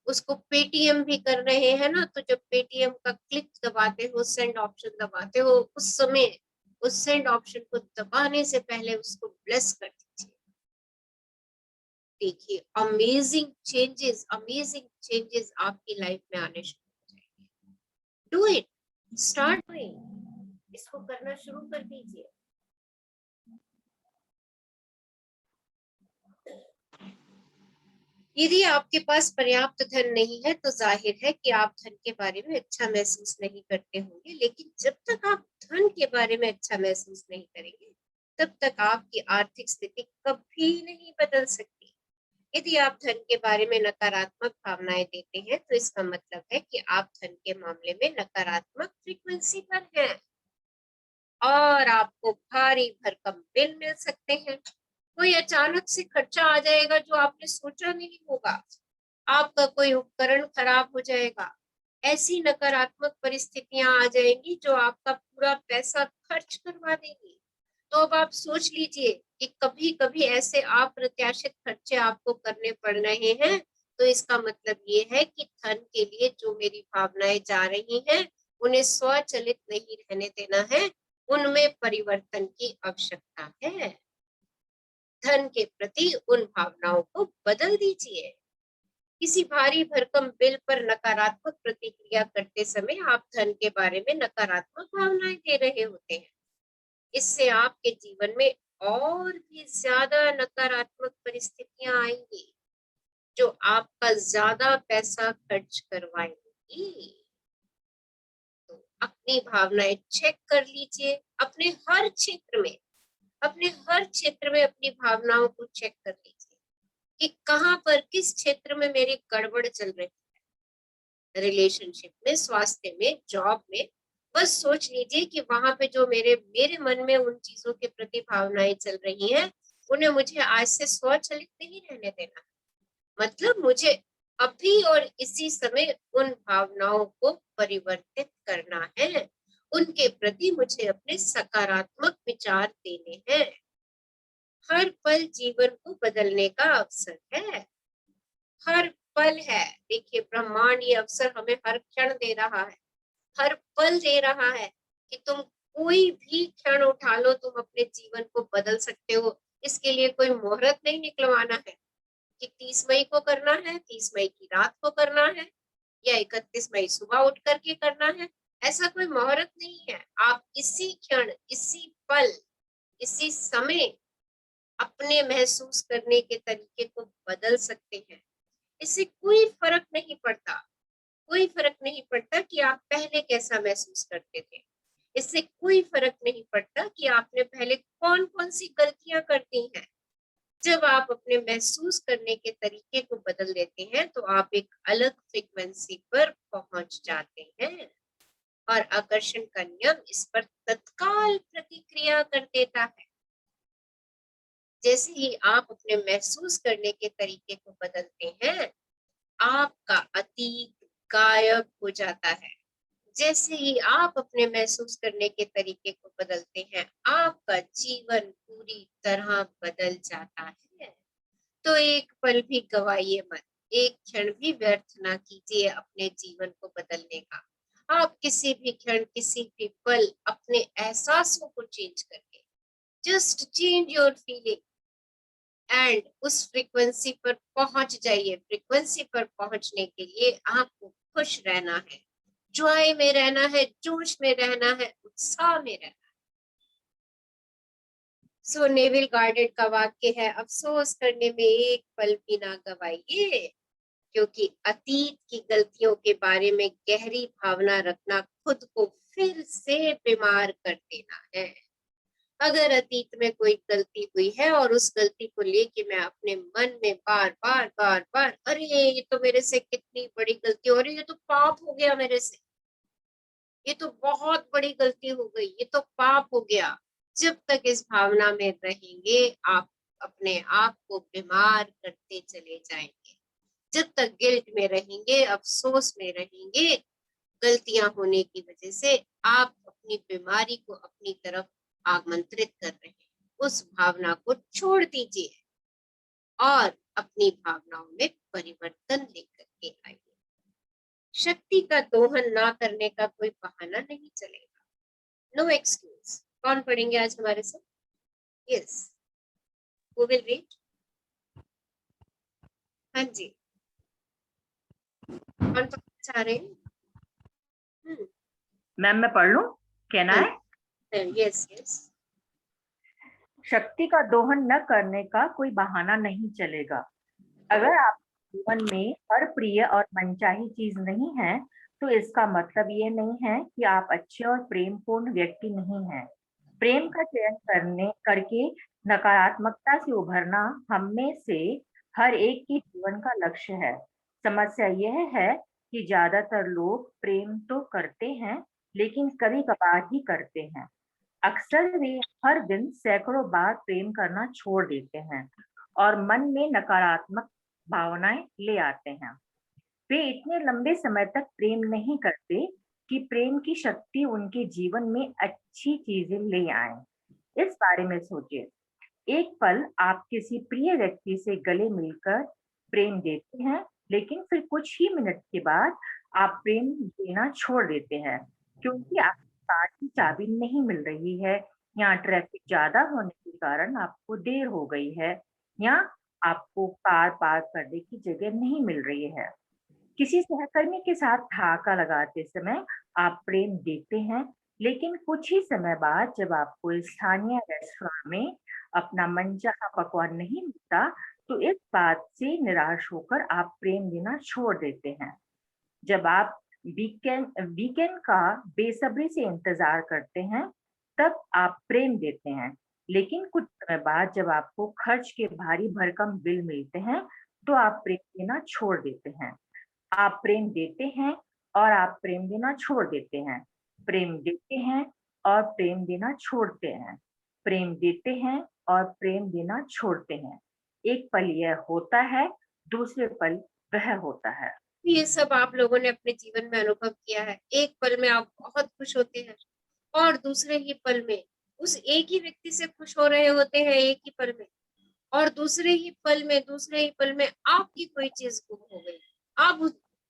उसको पेटीएम भी कर रहे हैं ना, तो जब पेटीएम का क्लिक दबाते हो, सेंड ऑप्शन दबाते हो, उस समय उस सेंड ऑप्शन को दबाने से पहले उसको ब्लेस कर दीजिए। देखिए अमेजिंग चेंजेस आपकी लाइफ में आने शुरू हो जाएंगे। डू इट, स्टार्ट डूइंग, इसको करना शुरू कर दीजिए। यदि आपके पास पर्याप्त धन नहीं है तो जाहिर है कि आप धन के बारे में अच्छा महसूस नहीं करते होंगे, लेकिन जब तक आप धन के बारे में अच्छा महसूस नहीं करेंगे तब तक आपकी आर्थिक स्थिति कभी नहीं बदल सकती। यदि आप धन के बारे में नकारात्मक भावनाएं देते हैं तो इसका मतलब है कि आप धन के मामले में नकारात्मक फ्रीक्वेंसी पर हैं और आपको भारी भरकम बिल मिल सकते हैं। कोई अचानक से खर्चा आ जाएगा जो आपने सोचा नहीं होगा, आपका कोई उपकरण खराब हो जाएगा, ऐसी नकारात्मक परिस्थितियां आ जाएंगी जो आपका पूरा पैसा खर्च करवा देंगी। तो अब आप सोच लीजिए कि कभी कभी ऐसे अप्रत्याशित खर्चे आपको करने पड़ रहे हैं, तो इसका मतलब ये है कि धन के लिए जो मेरी भावनाएं जा रही हैं उन्हें स्वचालित नहीं रहने देना है, उनमें परिवर्तन की आवश्यकता है। धन के प्रति उन भावनाओं को बदल दीजिए। किसी भारी भरकम बिल पर नकारात्मक प्रतिक्रिया करते समय आप धन के बारे में नकारात्मक भावनाएं दे रहे होते हैं। इससे आपके जीवन में और भी ज्यादा नकारात्मक परिस्थितियां आएंगी जो आपका ज्यादा पैसा खर्च करवाएंगी। तो अपनी भावनाएं चेक कर लीजिए। अपने हर क्षेत्र में अपनी भावनाओं को चेक कर लीजिए कि कहाँ पर, किस क्षेत्र में मेरी गड़बड़ चल रही है। रिलेशनशिप में, स्वास्थ्य में, जॉब में। बस सोच लीजिए कि वहां पे जो मेरे मन में उन चीजों के प्रति भावनाएं चल रही हैं, उन्हें मुझे आज से स्वचालित नहीं रहने देना। मतलब मुझे अभी और इसी समय उन भावनाओं को परिवर्तित करना है। उनके प्रति मुझे अपने सकारात्मक विचार देने हैं। हर पल जीवन को बदलने का अवसर है। हर पल है। देखिए, ब्रह्मांड ये अवसर हमें हर क्षण दे रहा है, हर पल दे रहा है कि तुम कोई भी क्षण उठा लो, तुम अपने जीवन को बदल सकते हो। इसके लिए कोई मुहूर्त नहीं निकलवाना है कि 30 मई को करना है, 30 मई की रात को करना है, या 31 मई सुबह उठ करके करना है। ऐसा कोई मुहूर्त नहीं है। आप इसी क्षण, इसी पल, इसी समय अपने महसूस करने के तरीके को बदल सकते हैं। इससे कोई फर्क नहीं पड़ता, कोई फर्क नहीं पड़ता कि आप पहले कैसा महसूस करते थे। इससे कोई फर्क नहीं पड़ता कि आपने पहले कौन कौन सी गलतियां करती हैं। जब आप अपने महसूस करने के तरीके को बदल देते हैं तो आप एक अलग फ्रीक्वेंसी पर पहुंच जाते हैं और आकर्षण का नियम इस पर तत्काल प्रतिक्रिया कर देता है। जैसे ही आप अपने महसूस करने के तरीके को बदलते हैं, आपका अतीत गायब हो जाता है। जैसे ही आप अपने महसूस करने के तरीके को बदलते हैं, आपका जीवन पूरी तरह बदल जाता है। तो एक पल भी गवाइए मत, एक क्षण भी व्यर्थ ना कीजिए अपने जीवन को बदलने का। आप किसी भी क्षण, किसी भी पल अपने एहसासों को चेंज करके, just change your feeling and उस फ्रीक्वेंसी पर पहुंच जाइए। फ्रीक्वेंसी पर पहुंचने के लिए आपको खुश रहना है, जॉय में रहना है, जोश में रहना है, उत्साह में रहना है। सो नेविल गार्डन का वाक्य है, अफसोस करने में एक पल भी ना गवाइए, क्योंकि अतीत की गलतियों के बारे में गहरी भावना रखना खुद को फिर से बीमार कर देना है। अगर अतीत में कोई गलती हुई है और उस गलती को लेके मैं अपने मन में बार बार अरे ये तो मेरे से कितनी बड़ी गलती हो रही है, ये तो पाप हो गया मेरे से, ये तो बहुत बड़ी गलती हो गई, ये तो पाप हो गया। जब तक इस भावना में रहेंगे, आप अपने आप को बीमार करते चले जाएंगे। जब तक गिल्ट में रहेंगे, अफसोस में रहेंगे, गलतियां होने की वजह से आप अपनी बीमारी को अपनी तरफ आमंत्रित कर रहे हैं। उस भावना को छोड़ दीजिए और अपनी भावनाओं में परिवर्तन लेकर के आइए। शक्ति का दोहन ना करने का कोई बहाना नहीं चलेगा। No excuse. कौन पढ़ेंगे आज हमारे साथ? Yes, who will read? हाँ जी, कौन पढ़ना चाह रहे हैं? मैम मैं पढ़ लूं? कहना है? Yes yes. शक्ति का दोहन न करने का कोई बहाना नहीं चलेगा। अगर आप जीवन में हर प्रिय और मनचाही चीज नहीं है, तो इसका मतलब ये नहीं है कि आप अच्छे और प्रेमपूर्ण व्यक्ति नहीं हैं। प्रेम का चयन करके नकारात्मकता से उभरना हम में से हर एक के जीवन का लक्ष्य है। समस्या यह है कि ज्यादातर लोग प्रेम तो करते हैं, लेकिन कभी कभार ही करते हैं। अक्सर वे हर दिन सैकड़ों बार प्रेम करना छोड़ देते हैं और मन में नकारात्मक भावनाएं ले आते हैं। वे इतने लंबे समय तक प्रेम नहीं करते कि प्रेम की शक्ति उनके जीवन में अच्छी चीजें ले आए। इस बारे में सोचिए। एक पल आप किसी प्रिय व्यक्ति से गले मिलकर प्रेम देते हैं, लेकिन फिर कुछ ही मिनट के बाद आप प्रेम देना छोड़ देते हैं, क्योंकि आपकी कार की चाबी नहीं मिल रही है, या ट्रैफिक ज्यादा होने के कारण आपको देर हो गई है, या आपको कार पार्क करने की जगह नहीं मिल रही है। किसी सहकर्मी के साथ ठहाका लगाते समय आप प्रेम देते हैं, लेकिन कुछ ही समय बाद जब आपको स्थानीय रेस्टोरेंट में अपना मनचाहा पकवान नहीं मिलता, तो इस बात से निराश होकर आप प्रेम देना छोड़ देते हैं। जब आप वीकेंड वीकेंड का बेसब्री से इंतजार करते हैं, तब आप प्रेम देते हैं, लेकिन कुछ समय बाद जब आपको खर्च के भारी भरकम बिल मिलते हैं, तो आप प्रेम देना छोड़ देते हैं। आप प्रेम देते हैं और आप प्रेम देना छोड़ देते हैं। प्रेम देते हैं और प्रेम देना छोड़ते हैं। प्रेम देते हैं और प्रेम देना छोड़ते हैं। एक पल यह होता है, दूसरे पल वह होता है। ये सब आप लोगों ने अपने जीवन में अनुभव किया है। एक पल में आप बहुत खुश होते हैं और दूसरे ही पल में उस एक ही व्यक्ति से खुश हो रहे होते हैं, एक ही पल में, और दूसरे ही पल में आपकी कोई चीज गुम हो गई। आप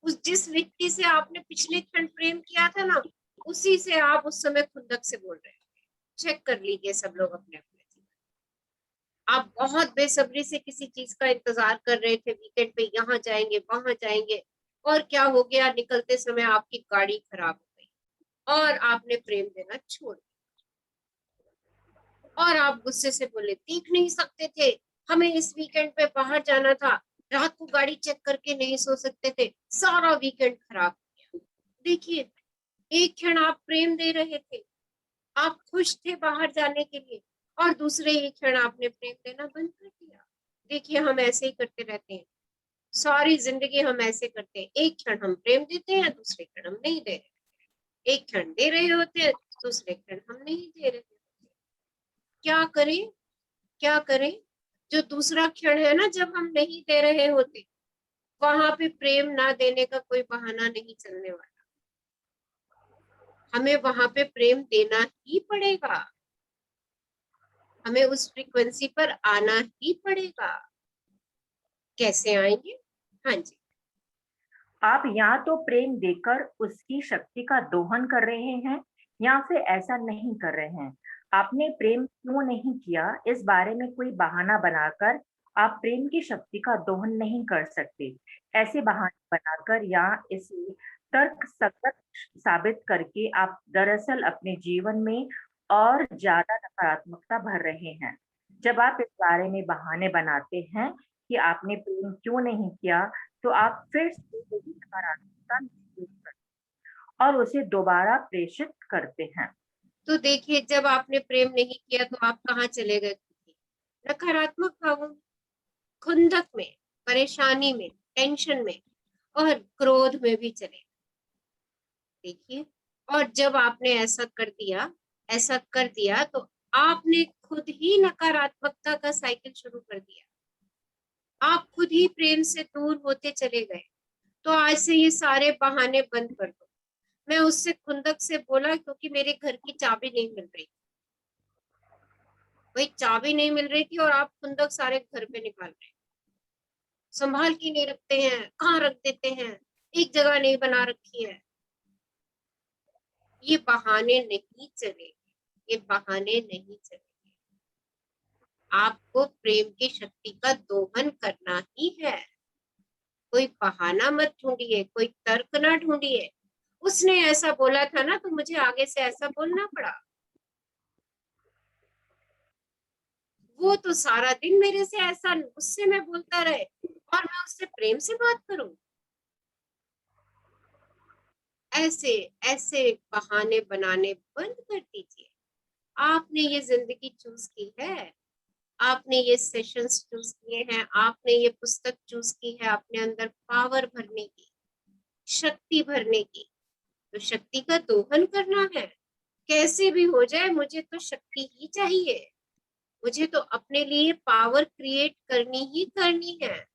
उस जिस व्यक्ति से आपने पिछले क्षण प्रेम किया था ना, उसी से आप उस समय खुंदक से बोल रहे हैं। चेक कर लीजिए सब लोग अपने अपने जीवन। आप बहुत बेसब्री से किसी चीज का इंतजार कर रहे थे, वीकेंड पे यहाँ जाएंगे वहां जाएंगे, और क्या हो गया, निकलते समय आपकी गाड़ी खराब हो गई और आपने प्रेम देना छोड़ दिया। और आप गुस्से से बोले, देख नहीं सकते थे, हमें इस वीकेंड पे बाहर जाना था, रात को गाड़ी चेक करके नहीं सो सकते थे, सारा वीकेंड खराब हो गया। देखिए, एक क्षण आप प्रेम दे रहे थे, आप खुश थे बाहर जाने के लिए, और दूसरे ही क्षण आपने प्रेम देना बंद कर दिया। देखिए, हम ऐसे ही करते रहते हैं, सारी जिंदगी हम ऐसे करते हैं। एक क्षण हम प्रेम देते हैं, दूसरे क्षण हम नहीं दे रहे। एक क्षण दे रहे होते हैं, दूसरे क्षण हम नहीं दे रहे। क्या करें, क्या करें? जो दूसरा क्षण है ना, जब हम नहीं दे रहे होते, वहां पे प्रेम ना देने का कोई बहाना नहीं चलने वाला। हमें वहां पे प्रेम देना ही पड़ेगा, हमें उस फ्रीक्वेंसी पर आना ही पड़ेगा। कैसे आएंगे? हाँ जी, आप या तो प्रेम देकर उसकी शक्ति का दोहन कर रहे हैं, या फिर ऐसा नहीं कर रहे हैं। आपने प्रेम क्यों नहीं किया, इस बारे में कोई बहाना बनाकर आप प्रेम की शक्ति का दोहन नहीं कर सकते। ऐसे बहाने बनाकर या इसे तर्कसंगत साबित करके आप दरअसल अपने जीवन में और ज्यादा नकारात्मकता भर रहे हैं। जब आप इस बारे में बहाने बनाते हैं कि आपने प्रेम क्यों नहीं किया, तो आप फिर से वही नकारात्मकता महसूस करते और उसे दोबारा प्रेषित करते हैं। तो देखिए, जब आपने प्रेम नहीं किया तो आप कहाँ चले गए? नकारात्मक भावों में, खुंदक में, परेशानी में, टेंशन में और क्रोध में भी चले। देखिए, और जब आपने ऐसा कर दिया तो आपने खुद ही नकारात्मकता का साइकिल शुरू कर दिया। आप खुद ही प्रेम से दूर होते चले गए। तो आज से ये सारे बहाने बंद कर दो। मैं उससे खुंदक से बोला क्योंकि मेरे घर की चाबी नहीं मिल रही, वही चाबी नहीं मिल रही थी, और आप खुंदक सारे घर पे निकाल रहे हैं। संभाल के नहीं रखते हैं, कहाँ रख देते हैं, एक जगह नहीं बना रखी है। ये बहाने नहीं चलेंगे, ये बहाने नहीं चलेंगे। आपको प्रेम की शक्ति का दोहन करना ही है। कोई बहाना मत ढूंढिए, कोई तर्क ना ढूंढिए। उसने ऐसा बोला था ना, तो मुझे आगे से ऐसा बोलना पड़ा। वो तो सारा दिन मेरे से ऐसा गुस्से में बोलता रहे और मैं उससे प्रेम से बात करूं। ऐसे ऐसे बहाने बनाने बंद कर दीजिए। आपने ये जिंदगी चूज की है, आपने ये सेशंस चूज किए हैं, आपने ये पुस्तक चूज की है अपने अंदर पावर भरने की, शक्ति भरने की। तो शक्ति का दोहन करना है। कैसे भी हो जाए, मुझे तो शक्ति ही चाहिए। मुझे तो अपने लिए पावर क्रिएट करनी ही करनी है।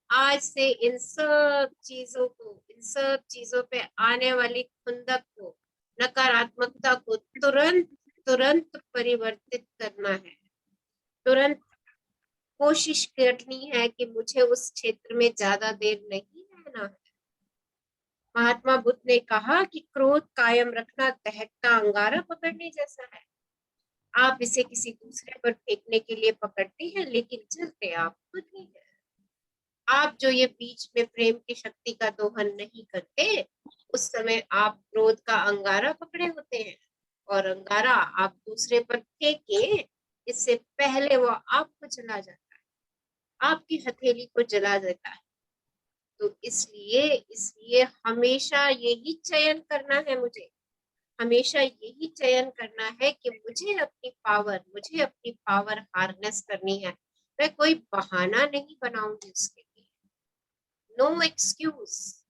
आज से इन सब चीजों पे आने वाली खुंदक को, नकारात्मकता को तुरंत परिवर्तित करना है। तुरंत कोशिश करनी है कि मुझे उस क्षेत्र में ज्यादा देर नहीं रहना है। महात्मा बुद्ध ने कहा कि क्रोध कायम रखना दहकता अंगारा पकड़ने जैसा है। आप इसे किसी दूसरे पर फेंकने के लिए पकड़ते हैं, लेकिन चलते आप खुद ही हैं। आप जो ये बीच में प्रेम की शक्ति का दोहन नहीं करते, उस समय आप क्रोध का अंगारा पकड़े होते हैं, और अंगारा आप दूसरे पर फेंके, इससे पहले वो आपको जला जाता है, आपकी हथेली को जला देता है। तो इसलिए हमेशा यही चयन करना है मुझे, हमेशा यही चयन करना है कि मुझे अपनी पावर हार्नेस करनी है। मैं कोई बहाना नहीं बनाऊंगी उसके लिए, नो एक्सक्यूज।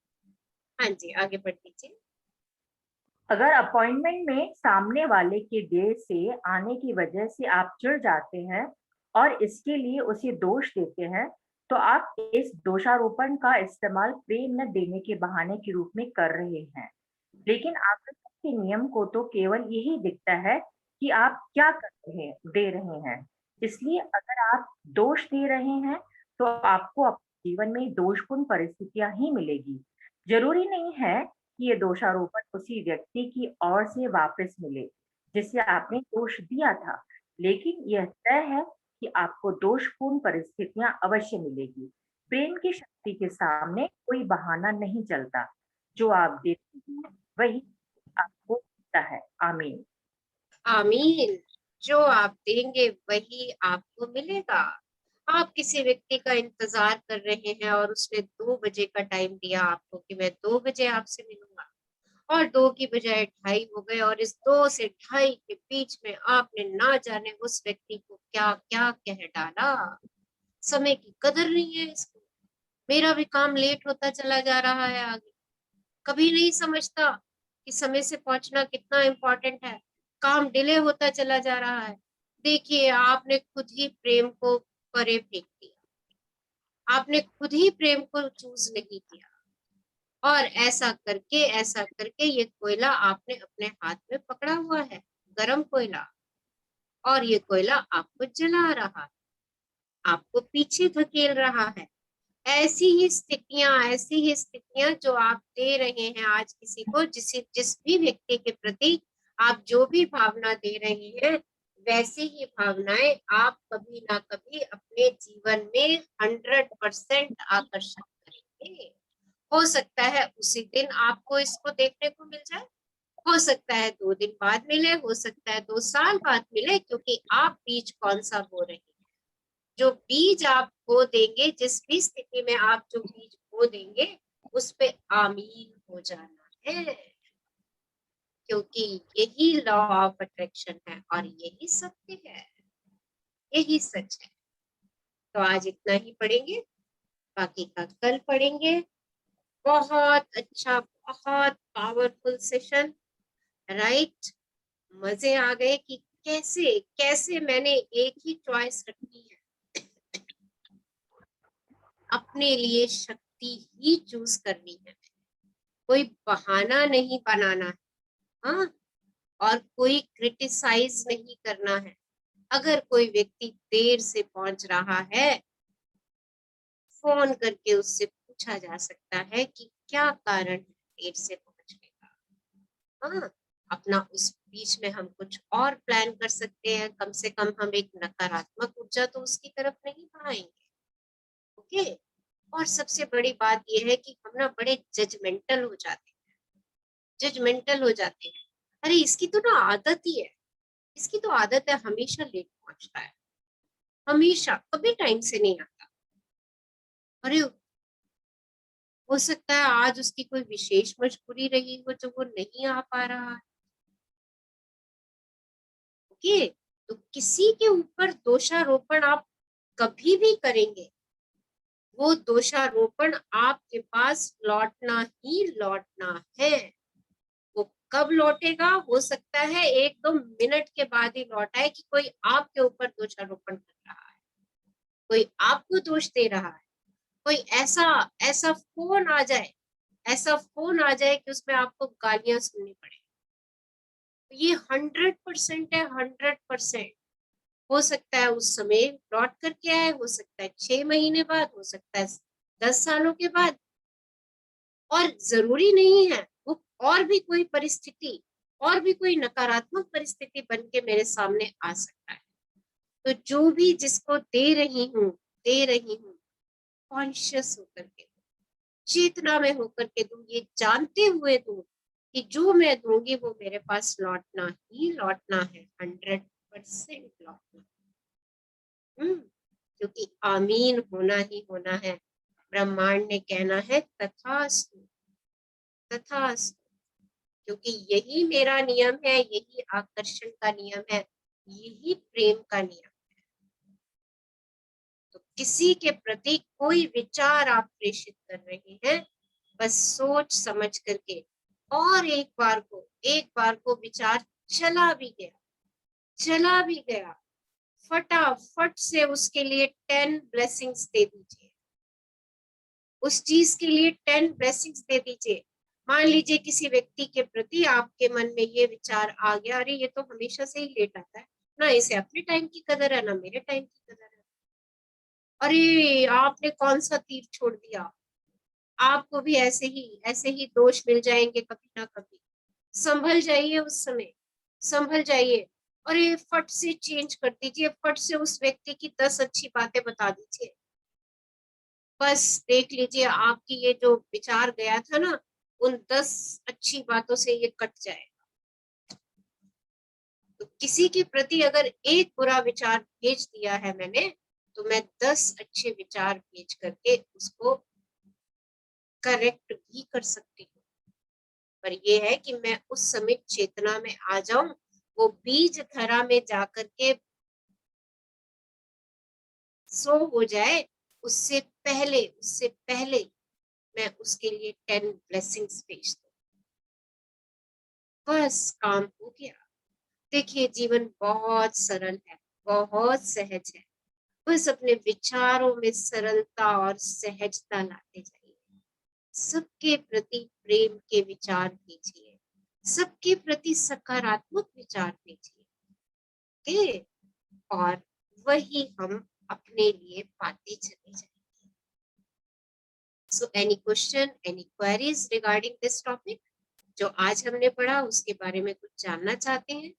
हाँ जी, आगे बढ़ दीजिए। अगर अपॉइंटमेंट में सामने वाले के देर से आने की वजह से आप चिढ़ जाते हैं और इसके लिए उसे दोष देते हैं, तो आप इस दोषारोपण का इस्तेमाल प्रेम न देने के बहाने के रूप में कर रहे हैं। लेकिन आकर्षण के नियम को तो केवल यही दिखता है कि आप क्या दे रहे हैं। इसलिए अगर आप दोष दे रहे हैं तो आपको अपने जीवन में दोषपूर्ण परिस्थितियां ही मिलेगी। जरूरी नहीं है कि ये दोषारोपण उसी व्यक्ति की ओर से वापस मिले जिसे आपने दोष दिया था, लेकिन यह तय है कि आपको दोषपूर्ण परिस्थितियां अवश्य मिलेगी। प्रेम की शक्ति के सामने कोई बहाना नहीं चलता। जो आप देते हैं वही आपको मिलता है। आमीन। आमीन। जो आप देंगे वही आपको मिलेगा। आप किसी व्यक्ति का इंतजार कर रहे हैं और उसने 2 बजे का टाइम दिया आपको कि मैं 2 बजे आपसे मिलूंगा, और 2 की बजाय 2:30 हो गए, और इस 2 से 2:30 के बीच में आपने ना जाने उस व्यक्ति को क्या क्या कह डाला। समय की कदर नहीं है इसको, मेरा भी काम लेट होता चला जा रहा है आगे, कभी नहीं समझता कि समय से पहुंचना कितना इम्पोर्टेंट है, काम डिले होता चला जा रहा है। देखिए, आपने खुद ही प्रेम को परे फेंक दिया, आपने खुद ही प्रेम को चूज नहीं किया, और ऐसा करके ये कोयला आपने अपने हाथ में पकड़ा हुआ है, गरम कोयला, और ये कोयला आपको जला रहा है, आपको पीछे धकेल रहा है। ऐसी ही स्थितियां जो आप दे रहे हैं आज किसी को, जिस भी व्यक्ति के प्रति आप जो भी भावना दे रहे हैं, वैसी ही भावनाएं आप कभी ना कभी अपने जीवन में 100% आकर्षित करेंगे। हो सकता है उसी दिन आपको इसको देखने को मिल जाए, हो सकता है 2 दिन बाद मिले, हो सकता है 2 साल बाद मिले, क्योंकि आप बीज कौन सा बो रहे हैं। जो बीज आप बो देंगे, जिस भी स्थिति में आप जो बीज बो देंगे, उस पे आमीन हो जाना है, क्योंकि यही लॉ ऑफ अट्रैक्शन है और यही सत्य है, यही सच है। तो आज इतना ही पढ़ेंगे, बाकी का कल पढ़ेंगे। बहुत अच्छा, बहुत पावरफुल सेशन, राइट। मजे आ गए कि कैसे कैसे मैंने एक ही चॉइस रखी है, अपने लिए शक्ति ही चूज करनी है, कोई बहाना नहीं बनाना है, हाँ, और कोई क्रिटिसाइज नहीं करना है। अगर कोई व्यक्ति देर से पहुंच रहा है, फोन करके उससे पूछा जा सकता है कि क्या कारण है देर से पहुंचने का, हाँ, अपना उस बीच में हम कुछ और प्लान कर सकते हैं। कम से कम हम एक नकारात्मक ऊर्जा तो उसकी तरफ नहीं बढ़ाएंगे, ओके। और सबसे बड़ी बात यह है कि हम ना बड़े जजमेंटल हो जाते हैं, अरे इसकी तो ना आदत ही है, इसकी तो आदत है हमेशा लेट पहुंचता है, हमेशा, कभी टाइम से नहीं आता। अरे हो सकता है आज उसकी कोई विशेष मजबूरी रही हो जो वो नहीं आ पा रहा है, ओके। तो किसी के ऊपर दोषारोपण आप कभी भी करेंगे, वो दोषारोपण आपके पास लौटना ही लौटना है। वो कब लौटेगा, हो सकता है 1-2 मिनट के बाद ही लौट आए कि कोई आपके ऊपर दोषारोपण कर रहा है, कोई आपको दोष दे रहा है, कोई ऐसा ऐसा फोन आ जाए कि उसमें आपको गालियां सुननी पड़े। तो ये 100% है, 100%। हो सकता है उस समय लौट करके आए, हो सकता है 6 महीने बाद, हो सकता है 10 सालों के बाद, और जरूरी नहीं है वो और भी कोई परिस्थिति और भी कोई नकारात्मक परिस्थिति बन के मेरे सामने आ सकता है। तो जो भी जिसको दे रही हूँ कॉन्शियस होकर के, चेतना में होकर के दूं, ये जानते हुए दूं कि जो मैं दूंगी वो मेरे पास लौटना ही लौटना है, 100% लौटना। क्योंकि आमीन होना ही होना है। ब्रह्मांड ने कहना है तथास्तु, तथास्तु, क्योंकि यही मेरा नियम है, यही आकर्षण का नियम है, यही प्रेम का नियम है। तो किसी के प्रति कोई विचार आप प्रेषित कर रहे हैं, बस सोच समझ करके, और एक बार को विचार चला भी गया, फटाफट से उसके लिए 10 ब्लेसिंग्स दे दीजिए, उस चीज के लिए 10 ब्लेसिंग्स दे दीजिए। मान लीजिए किसी व्यक्ति के प्रति आपके मन में ये विचार आ गया, अरे ये तो हमेशा से ही लेट आता है ना, इसे अपने टाइम की कदर है ना मेरे टाइम की कदर है, अरे आपने कौन सा तीर छोड़ दिया, आपको भी ऐसे ही दोष मिल जाएंगे कभी ना कभी। संभल जाइए, उस समय संभल जाइए, और ये फट से चेंज कर दीजिए, फट से उस व्यक्ति की 10 अच्छी बातें बता दीजिए। बस देख लीजिए आपकी ये जो विचार गया था ना, उन 10 अच्छी बातों से ये कट जाएगा। तो किसी के प्रति अगर एक बुरा विचार भेज दिया है मैंने, तो मैं 10 अच्छे विचार भेज करके उसको करेक्ट भी कर सकती हूँ। पर ये है कि मैं उस समय चेतना में आ जाऊं, वो बीज धरा में जाकर के सो हो जाए, उससे पहले मैं उसके लिए 10 ब्लेसिंग्स भेज दूं, बस काम हो गया। देखिए जीवन बहुत सरल है, बहुत सहज है, बस अपने विचारों में सरलता और सहजता लाते जाइए। सबके प्रति प्रेम के विचार भेजिए, सबके प्रति सकारात्मक विचार भेजिए, और वही हम अपने लिए पाते चले जाएंगे। So any question, any queries regarding this topic जो आज हमने पढ़ा, उसके बारे में कुछ जानना चाहते हैं,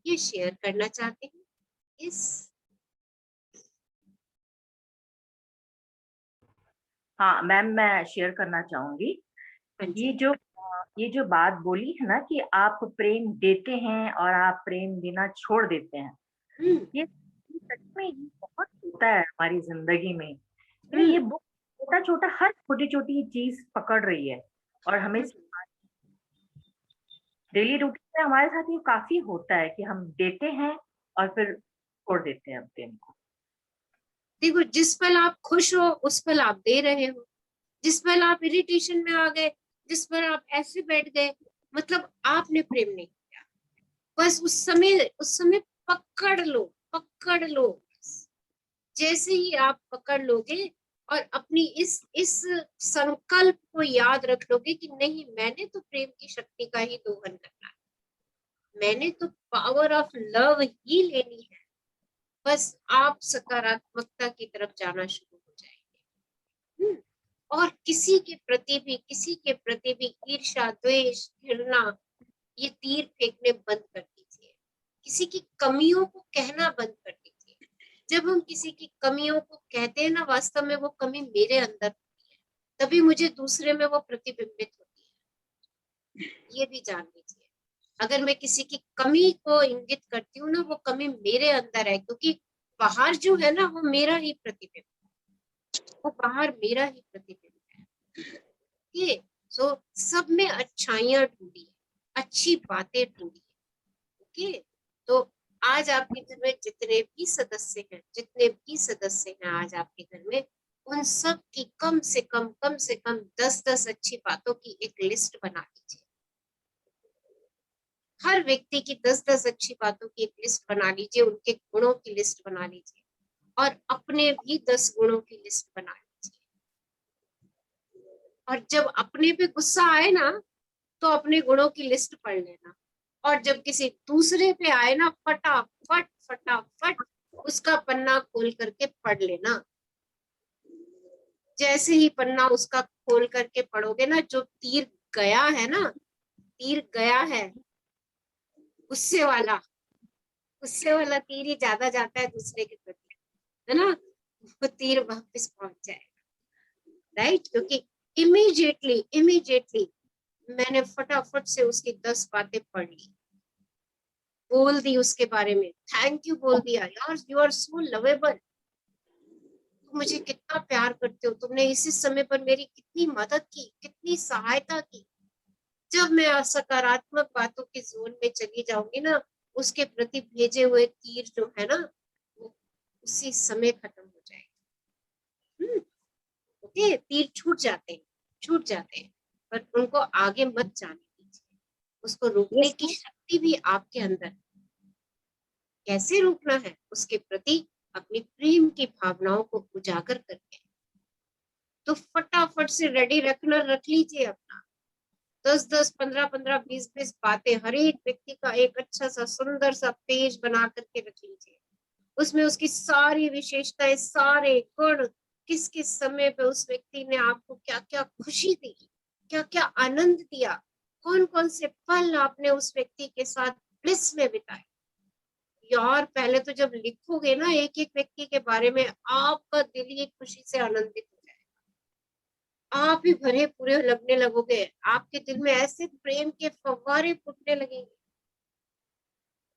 ये शेयर करना चाहते हैं? यस। हाँ मैम, मैं शेयर करना चाहूंगी। ये जो बात बोली है ना कि आप प्रेम देते हैं और आप प्रेम देना छोड़ देते हैं, ये सच में बहुत होता है हमारी जिंदगी में। तो ये बुक छोटा छोटा हर छोटी छोटी चीज पकड़ रही है, और हमें डेली रूटीन में हमारे साथ ये काफी होता है कि हम देते हैं और फिर छोड़ देते हैं प्रेम को। देखो, जिस पल आप खुश हो उस पल आप दे रहे हो, जिस पल आप इरिटेशन में आ गए, जिस पर आप ऐसे बैठ गए, मतलब आपने प्रेम नहीं किया। बस उस समय पकड़ लो। जैसे ही आप पकड़ लोगे और अपनी इस संकल्प को याद रख लोगे कि नहीं, मैंने तो प्रेम की शक्ति का ही दोहन करना है, मैंने तो पावर ऑफ लव ही लेनी है, बस आप सकारात्मकता की तरफ जाना शुरू हो जाएंगे। और किसी के प्रति भी ईर्ष्या, द्वेष, घृणा, ये तीर फेंकने बंद कर दीजिए। किसी की कमियों को कहना बंद कर दीजिए। जब हम किसी की कमियों को कहते हैं ना, वास्तव में वो कमी मेरे अंदर होती है, तभी मुझे दूसरे में वो प्रतिबिंबित होती है। ये भी जान लीजिए, अगर मैं किसी की कमी को इंगित करती हूँ ना, वो कमी मेरे अंदर है, क्योंकि बाहर जो है ना वो मेरा ही प्रतिबिंब है, वो बाहर मेरा ही प्रतिबिंब है। ये सो सब में अच्छाइयां ढूंढिए, अच्छी बातें ढूंढिए। ओके, तो आज आपके घर में जितने भी सदस्य हैं आज आपके घर में, उन सब की कम से कम 10-10 अच्छी बातों की एक लिस्ट बना लीजिए। हर व्यक्ति की 10-10 अच्छी बातों की एक लिस्ट बना लीजिए, उनके गुणों की लिस्ट बना लीजिए, और अपने भी 10 गुणों की लिस्ट बना लीजिए। और जब अपने पे गुस्सा आए ना, तो अपने गुणों की लिस्ट पढ़ लेना, और जब किसी दूसरे पे आए ना, फटाफट उसका पन्ना खोल करके पढ़ लेना। जैसे ही पन्ना उसका खोल करके पढ़ोगे ना, जो तीर गया है, गुस्से वाला तीर ही ज्यादा जाता है दूसरे के प्रति, है ना, वो तीर वापस पहुंच जाएगा, राइट। क्योंकि इमीडिएटली मैंने फटाफट से उसकी 10 बातें पढ़ ली, बोल दी उसके बारे में, थैंक यू बोल दिया, यार यू आर सो लवेबल, तुम मुझे कितना प्यार करते हो, तुमने इसी समय पर मेरी कितनी मदद की, कितनी सहायता की। जब मैं सकारात्मक बातों के जोन में चली जाऊंगी ना, उसके प्रति भेजे हुए तीर जो है ना, वो उसी समय खत्म हो जाएगा। ओके, तीर छूट जाते हैं, पर उनको आगे मत जाने दीजिए, उसको रोकने Yes, की शक्ति भी आपके अंदर है। कैसे रोकना है? उसके प्रति अपनी प्रेम की भावनाओं को उजागर करके, तो फटाफट से रेडी रख लीजिए अपना 10-10, 15-15, 20-20 बातें, हर एक व्यक्ति का एक अच्छा सा सुंदर सा पेज बना करके रख लीजिए। उसमें उसकी सारी विशेषताएं, सारे गुण, किस किस समय पे उस व्यक्ति ने आपको क्या क्या खुशी दी, क्या क्या आनंद दिया, कौन कौन से पल आपने उस व्यक्ति के साथ ब्लिस में बिताए। यार पहले तो जब लिखोगे ना एक एक व्यक्ति के बारे में, आपका दिल ही खुशी से आनंदित हो जाएगा, आप ही भरे पूरे लगने लगोगे, आपके दिल में ऐसे प्रेम के फव्वारे फूटने लगेंगे।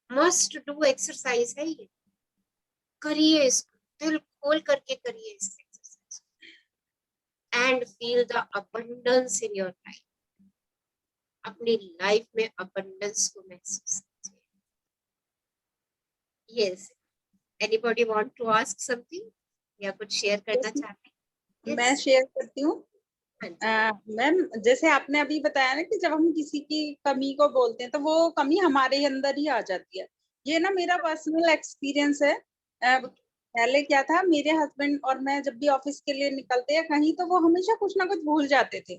मस्ट डू एक्सरसाइज है ये, करिए इसको, दिल खोल करके करिए इस exercise and feel the abundance in your life. अपनी लाइफ में अबंडेंस को महसूस कीजिए। Yes, anybody want to ask something या कुछ शेयर करना Yes, चाहते हैं? मैं शेयर करती हूँ। हाँ जी। मैम, जैसे आपने अभी बताया ना कि जब हम किसी की कमी को बोलते हैं तो वो कमी हमारे अंदर ही आ जाती है। ये ना मेरा पर्सनल एक्सपीरियंस है। पहले क्या था, मेरे हस्बैंड और मैं जब भी ऑफिस के लिए निकलते हैं कहीं, तो वो हमेशा कुछ ना कुछ भूल जाते थे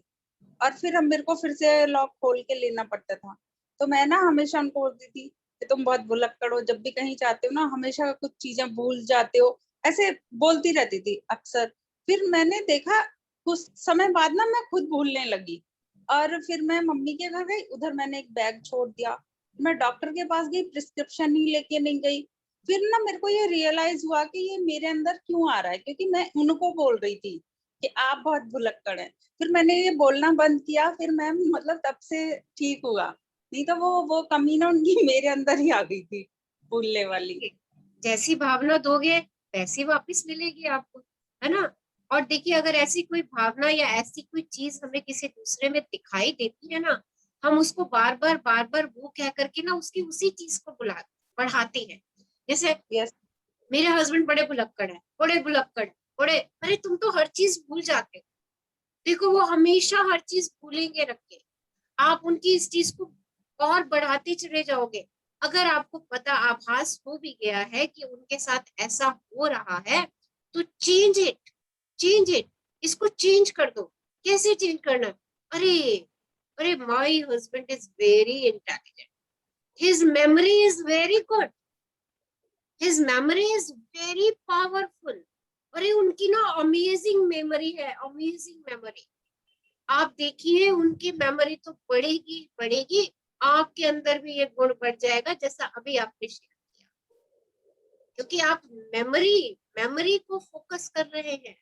और फिर हम मेरे को फिर से लॉक खोल के लेना पड़ता था। तो मैं ना हमेशा उनको बोलती थी कि तुम बहुत भुलक्कड़ हो, जब भी कहीं जाते हो ना हमेशा कुछ चीजें भूल जाते हो, ऐसे बोलती रहती थी अक्सर। फिर मैंने देखा कुछ समय बाद ना मैं खुद भूलने लगी और फिर मैं मम्मी के घर गई, उधर मैंने एक बैग छोड़ दिया। मैं डॉक्टर के पास गई, प्रिस्क्रिप्शन ही लेके नहीं गई। फिर ना मेरे को ये रियलाइज हुआ कि ये मेरे अंदर क्यों आ रहा है, क्योंकि मैं उनको बोल रही थी कि आप बहुत भुलक्कड़ हैं। फिर मैंने ये बोलना बंद किया, फिर मैम मतलब तब से ठीक हुआ। नहीं तो वो कमी ना उनकी मेरे अंदर ही आ गई थी, भूलने वाली। जैसी भावना दोगे वैसी वापस मिलेगी आपको, है ना। और देखिए, अगर ऐसी कोई भावना या ऐसी कोई चीज हमें किसी दूसरे में दिखाई देती है ना, हम उसको बार बार वो कह करके ना उसकी उसी चीज को बढ़ाते हैं। जैसे यस, मेरे हस्बैंड बड़े भुलक्कड़ है, बड़े, अरे तुम तो हर चीज भूल जाते हो। देखो, वो हमेशा हर चीज भूलेंगे रख के, आप उनकी इस चीज को और बढ़ाते चले जाओगे। अगर आपको पता, आभास हो भी गया है कि उनके साथ ऐसा हो रहा है, तो चेंज इट, इसको चेंज कर दो। कैसे चेंज करना? अरे अरे, my husband is very intelligent, his memory is very good, his memory is very powerful. अरे उनकी ना अमेजिंग मेमोरी है, अमेजिंग मेमोरी। आप देखिए, उनकी मेमोरी तो बढ़ेगी, आपके अंदर भी ये गुण बढ़ जाएगा जैसा अभी आपने शेयर किया, क्योंकि आप मेमोरी को फोकस कर रहे हैं,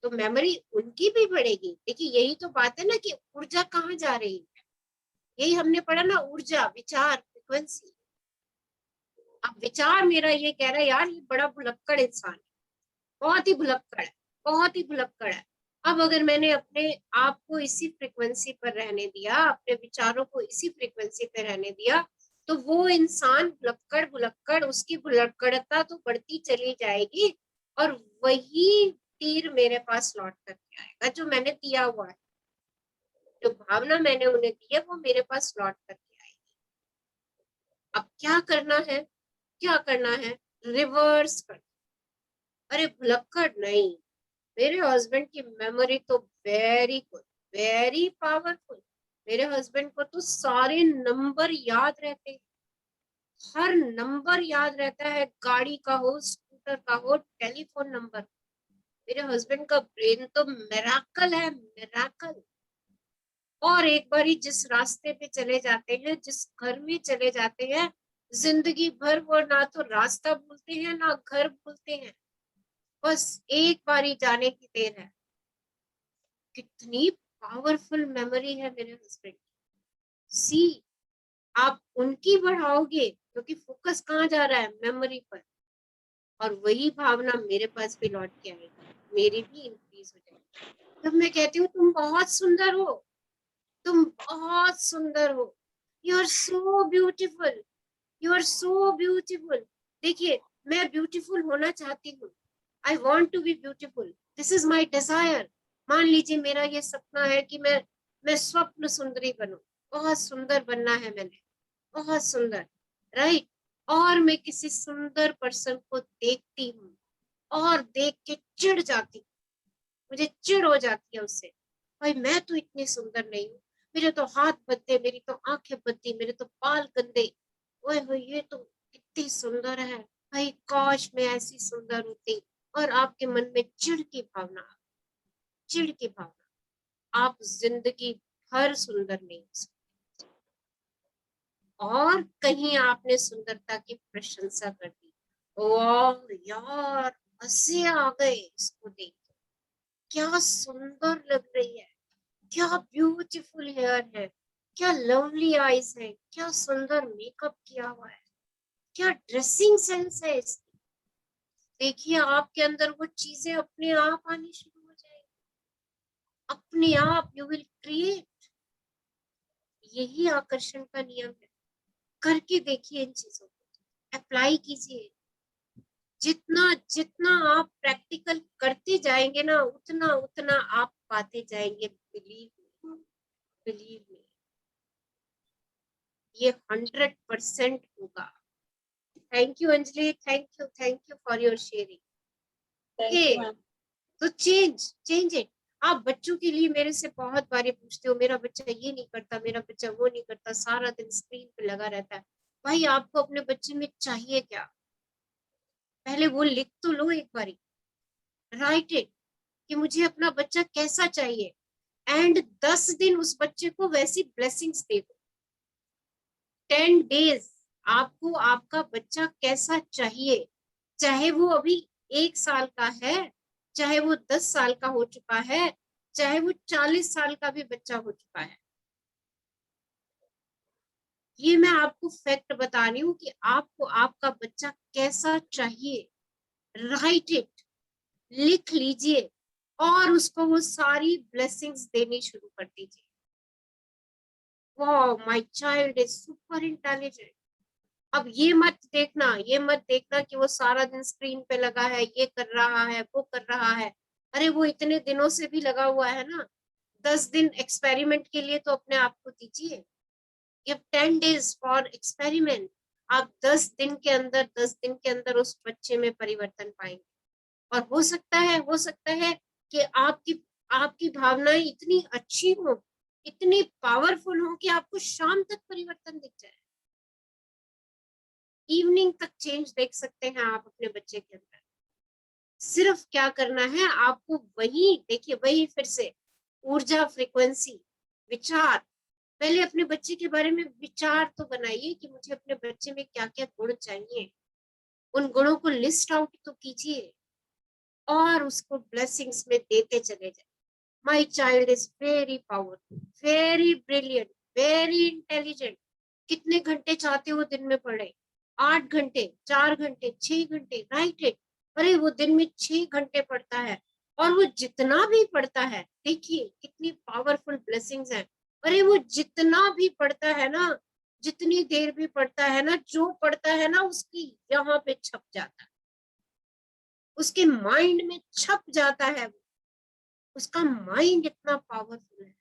तो मेमोरी उनकी भी बढ़ेगी। देखिए, यही तो बात है ना कि ऊर्जा कहाँ जा रही है, यही हमने पढ़ा ना, ऊर्जा, विचार, फ्रिक्वेंसी। अब विचार मेरा ये कह रहा है, यार ये बड़ा भुलक्कड़ इंसान है, बहुत ही भुलक्कड़ है। अब अगर मैंने अपने आप को इसी फ्रिक्वेंसी पर रहने दिया, अपने विचारों को इसी फ्रिक्वेंसी पर रहने दिया, तो वो इंसान भुलक्कड़, उसकी भुलक्कड़ता तो बढ़ती चली जाएगी, और वही तीर मेरे पास लौट करके आएगा जो मैंने दिया हुआ है, जो भावना मैंने उन्हें दी है वो मेरे पास लौट करके आएगी। अब क्या करना है? रिवर्स कर। अरे भुलक्कड़ नहीं, मेरे हस्बैंड की मेमोरी तो वेरी गुड, वेरी पावरफुल। मेरे हस्बैंड को तो सारे नंबर याद रहते हैं, हर नंबर याद रहता है, गाड़ी का हो, स्कूटर का हो, टेलीफोन नंबर। मेरे हस्बैंड का ब्रेन तो मिरेकल है, मिरेकल। और एक बार ही जिस रास्ते पे चले जाते हैं, जिस घर में चले जाते हैं, जिंदगी भर वो ना तो रास्ता भूलते हैं ना घर भूलते हैं, बस एक बारी जाने की देर है। कितनी पावरफुल मेमोरी है मेरे हस्बैंड की। सी, आप उनकी बढ़ाओगे क्योंकि फोकस कहाँ जा रहा है, मेमोरी पर, और वही भावना मेरे पास भी लौट के आएगी, मेरी भी इंक्रीज हो जाएगी। तब मैं कहती हूँ तुम बहुत सुंदर हो, तुम बहुत सुंदर हो, you are so beautiful, you are so beautiful. देखिए, मैं ब्यूटीफुल होना चाहती हूँ, I want to be beautiful, this is my desire. मान लीजिए मेरा ये सपना है कि मैं स्वप्न सुंदरी बनूं, बहुत सुंदर बनना है मैंने, बहुत सुंदर, राइट। और मैं किसी सुंदर पर्सन को देखती हूँ और देख के चिढ़ जाती हूँ, मुझे चिढ़ हो जाती है उससे, भाई मैं तो इतनी सुंदर नहीं हूँ, मेरे तो हाथ बद्दे, मेरी तो आंखें बद्दी, मेरे तो बाल गंदे, ओए हो ये तो इतनी सुंदर है, भाई काश मैं ऐसी सुंदर होती। और आपके मन में चिढ़ की भावना, चिढ़ की भावना, आप जिंदगी भर सुंदर नहीं हो सकते। और कहीं आपने सुंदरता की प्रशंसा कर दी, वाह यार मजे आ गए इसको देख के, क्या सुंदर लग रही है, क्या ब्यूटीफुल हेयर है, क्या लवली आईज है, क्या सुंदर मेकअप किया हुआ है, क्या ड्रेसिंग सेंस है इसकी। देखिए आपके अंदर वो चीजें अपने आप आनी शुरू हो जाएगी, अपने आप यू विल क्रिएट। यही आकर्षण का नियम है, करके देखिए इन चीजों को, अप्लाई कीजिए। जितना जितना आप प्रैक्टिकल करते जाएंगे ना, उतना उतना आप पाते जाएंगे, बिलीव मी, ये 100% होगा। Thank you Anjali, thank you for your sharing. Thank you ma'am. तो चेंज इट। आप बच्चों के लिए मेरे से बहुत बारी पूछते हो, मेरा बच्चा ये नहीं करता, मेरा बच्चा वो नहीं करता, सारा दिन स्क्रीन पे लगा रहता है। भाई आपको अपने बच्चे में चाहिए क्या, पहले वो लिख तो लो एक बारी, राइट इट, कि मुझे अपना बच्चा कैसा चाहिए, एंड 10 दिन उस बच्चे को वैसी ब्लेसिंग्स दे दो। 10 डेज आपको आपका बच्चा कैसा चाहिए, चाहे वो अभी 1 साल का है, चाहे वो 10 साल का हो चुका है, चाहे वो 40 साल का भी बच्चा हो चुका है। ये मैं आपको फैक्ट बता रही हूँ कि आपको आपका बच्चा कैसा चाहिए, राइट इट, लिख लीजिए और उसको वो सारी ब्लेसिंग्स देनी शुरू कर दीजिए। वाह, my child is super intelligent. अब ये मत देखना कि वो सारा दिन स्क्रीन पे लगा है, ये कर रहा है, वो कर रहा है। अरे वो इतने दिनों से भी लगा हुआ है ना, 10 दिन एक्सपेरिमेंट के लिए तो अपने आप को दीजिए। Give 10 days for experiment. आप 10 दिन के अंदर उस बच्चे में परिवर्तन पाएंगे। और हो सकता है कि आपकी भावनाएं इतनी अच्छी हो, इतनी पावरफुल हो कि आपको शाम तक परिवर्तन दिख जाए, इवनिंग तक चेंज देख सकते हैं आप अपने बच्चे के अंदर। सिर्फ क्या करना है आपको, वही फिर से ऊर्जा, फ्रीक्वेंसी, विचार। पहले अपने बच्चे के बारे में विचार तो बनाइए कि मुझे अपने बच्चे में क्या क्या गुण चाहिए, उन गुणों को लिस्ट आउट तो कीजिए और उसको ब्लेसिंग्स में देते चले जाए। My child is very powerful, very brilliant, very intelligent. कितने घंटे चाहते हो दिन में पढ़े, 8 घंटे, 4 घंटे, 6 घंटे, राइट इट। अरे वो दिन में 6 घंटे पढ़ता है, और वो जितना भी पढ़ता है, देखिए कितनी पावरफुल ब्लेसिंग्स हैं। अरे वो जितना भी पढ़ता है ना, जितनी देर भी पढ़ता है ना, जो पढ़ता है ना उसकी यहाँ पे छप जाता है, उसके माइंड में छप जाता है, उसका माइंड इतना पावरफुल है।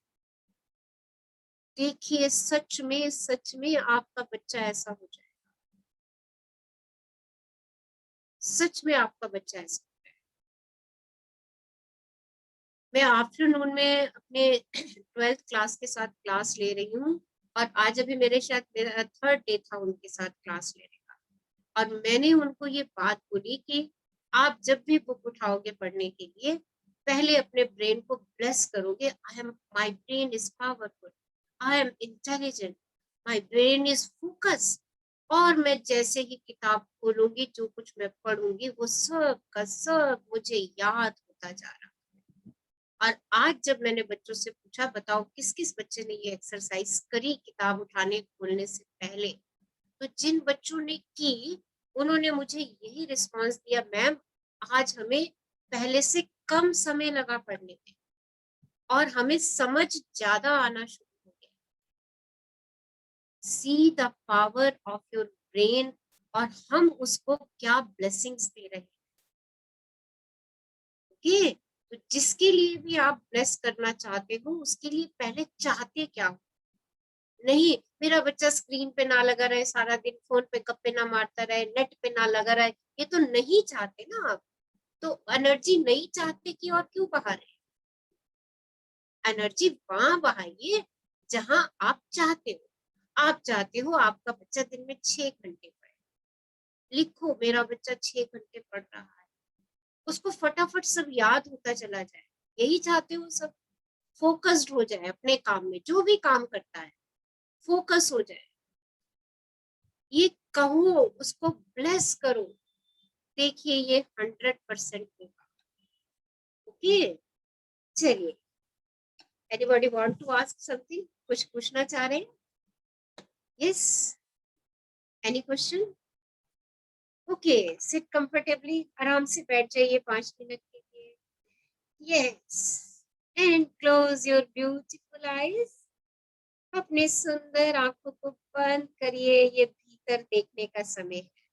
देखिए सच में आपका बच्चा ऐसा हो जाएगा, सच में आपका बच्चा ऐसा हो जाएगा। मैं आफ्टरनून में अपने 12th क्लास के साथ क्लास ले रही हूँ, और आज अभी मेरा 3rd डे था उनके साथ क्लास लेने का। और मैंने उनको ये बात बोली कि आप जब भी बुक उठाओगे पढ़ने के लिए, पहले अपने ब्रेन को ब्लेस करोगे, I am, my brain is powerful, I am intelligent, my brain is focus, और मैं जैसे ही किताब खोलूंगी, जो कुछ मैं पढ़ूंगी वो सब का सब मुझे याद होता जा रहा। और आज जब मैंने बच्चों से पूछा, बताओ किस किस बच्चे ने ये एक्सरसाइज करी किताब उठाने खोलने से पहले, तो जिन बच्चों ने की उन्होंने मुझे यही रिस्पांस दिया, मैम आज हमें पहले से कम समय लगा पढ़ने में और हमें समझ ज्यादा आना शुरू हो गया। See the power of your brain, और हम उसको क्या ब्लेसिंग्स दे रहे हैं। ओके, तो जिसके लिए भी आप ब्लेस करना चाहते हो, उसके लिए पहले चाहते क्या हो। नहीं, मेरा बच्चा स्क्रीन पे ना लगा रहे, सारा दिन फोन पे गप्पे ना मारता रहे, नेट पे ना लगा रहे, ये तो नहीं चाहते ना आप। तो एनर्जी नहीं चाहते कि और क्यों बहा रहे, एनर्जी वहां बहाइए जहां आप चाहते हो। आप चाहते हो आपका बच्चा दिन में 6 घंटे पढ़े, लिखो मेरा बच्चा 6 घंटे पढ़ रहा है, उसको फटाफट सब याद होता चला जाए, यही चाहते हो सब, फोकस्ड हो जाए अपने काम में, जो भी काम करता है फोकस हो जाए। ये कहो, उसको ब्लेस करो, देखिए ये 100% होगा। ओके, चलिए, anybody want to ask something, कुछ पूछना चाह रहे हैं? Yes, any question? Okay, sit comfortably, आराम से बैठ जाइए 5 मिनट के लिए। Yes, and close your beautiful eyes. अपने सुंदर आंखों को बंद करिए, ये भीतर देखने का समय है,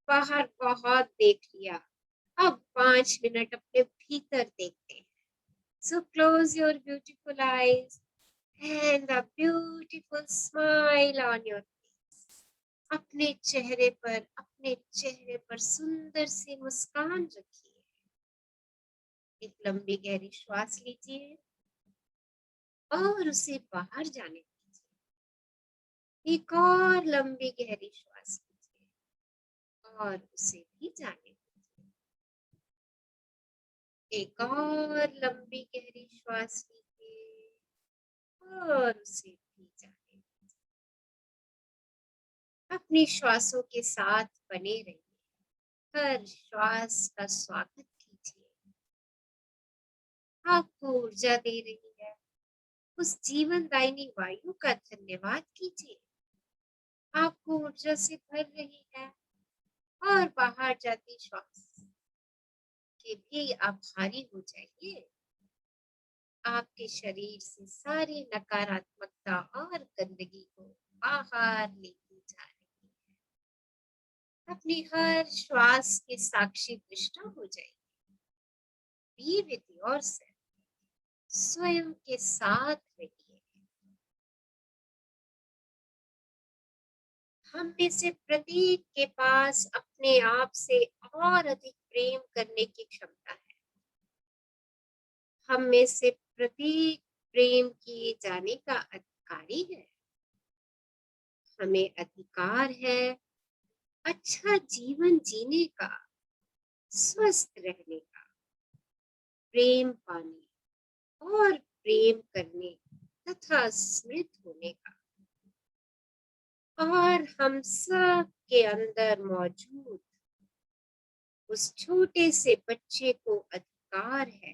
बाहर बहुत देख लिया, अब 5 मिनट अपने भीतर देखते हैं। So close your beautiful eyes and a beautiful smile on your face. अपने चेहरे पर सुंदर सी मुस्कान रखिए। एक लंबी गहरी श्वास लीजिए और उसे बाहर जाने दीजिए। एक और लंबी गहरी श्वास लीजिए और उसे भी जाने दीजिए। एक और लंबी गहरी श्वास लीजिए और उसे भी जाने दीजिए। अपनी श्वासों के साथ बने रहिए, हर श्वास का स्वागत कीजिए। आपको ऊर्जा दे रही है, उस जीवनदायिनी वायु का धन्यवाद कीजिए। आपको ऊर्जा से भर रही है और बाहर जाती श्वास के भी आभारी हो जाइए। आपके शरीर से सारी नकारात्मकता और गंदगी को बाहर लेके जा रही है। अपनी हर श्वास के साक्षी दृष्टा हो जाइए। Be with yourself, स्वयं के साथ रहिए। हम में से प्रत्येक के पास अपने आप से और अधिक प्रेम करने की क्षमता है। हम में से प्रत्येक प्रेम किए जाने का अधिकारी है। हमें अधिकार है अच्छा जीवन जीने का, स्वस्थ रहने का, प्रेम पाने और प्रेम करने तथा स्मृत होने का। और हम सब के अंदर मौजूद उस छोटे से बच्चे को अधिकार है